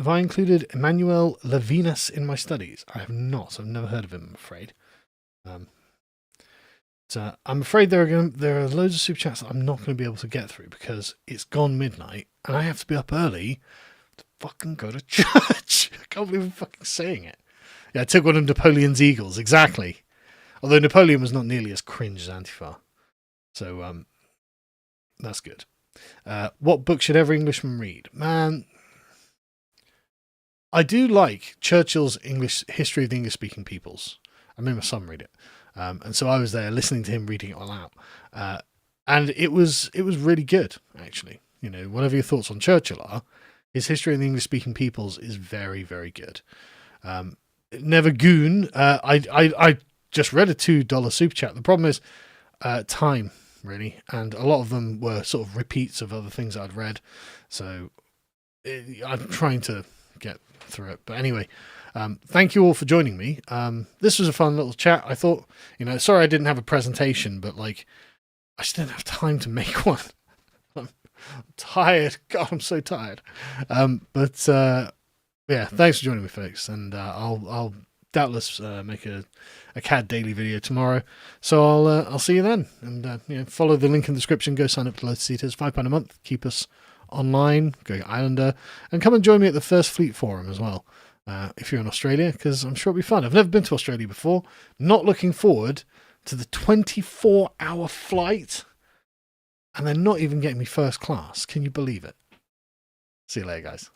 I included Emmanuel Levinas in my studies? I have not. I've never heard of him, I'm afraid. So I'm afraid there are loads of super chats that I'm not going to be able to get through because it's gone midnight and I have to be up early to fucking go to church. I can't believe I'm fucking saying it. Yeah, I took one of Napoleon's eagles, exactly. Although Napoleon was not nearly as cringe as Antifa. So that's good. What book should every Englishman read? Man, I do like Churchill's History of the English-Speaking Peoples. I made my son read it. And so I was there listening to him reading it all out. And it was really good, actually. Whatever your thoughts on Churchill are, his History of the English-Speaking Peoples is very, very good. Never Goon. I just read a $2 super chat. The problem is time, really. And a lot of them were sort of repeats of other things I'd read. So I'm trying to get through it. But anyway, thank you all for joining me. This was a fun little chat. I thought, sorry I didn't have a presentation, but I just didn't have time to make one. I'm tired. God, I'm so tired. But yeah, thanks for joining me, folks. And I'll doubtless make a CAD daily video tomorrow. So I'll see you then. And follow the link in the description. Go sign up to Lotus Eaters, £5 a month. Keep us online. Go Islander, and come and join me at the First Fleet Forum as well. If you're in Australia, because I'm sure it'll be fun. I've never been to Australia before. Not looking forward to the 24-hour flight. And they're not even getting me first class. Can you believe it? See you later, guys.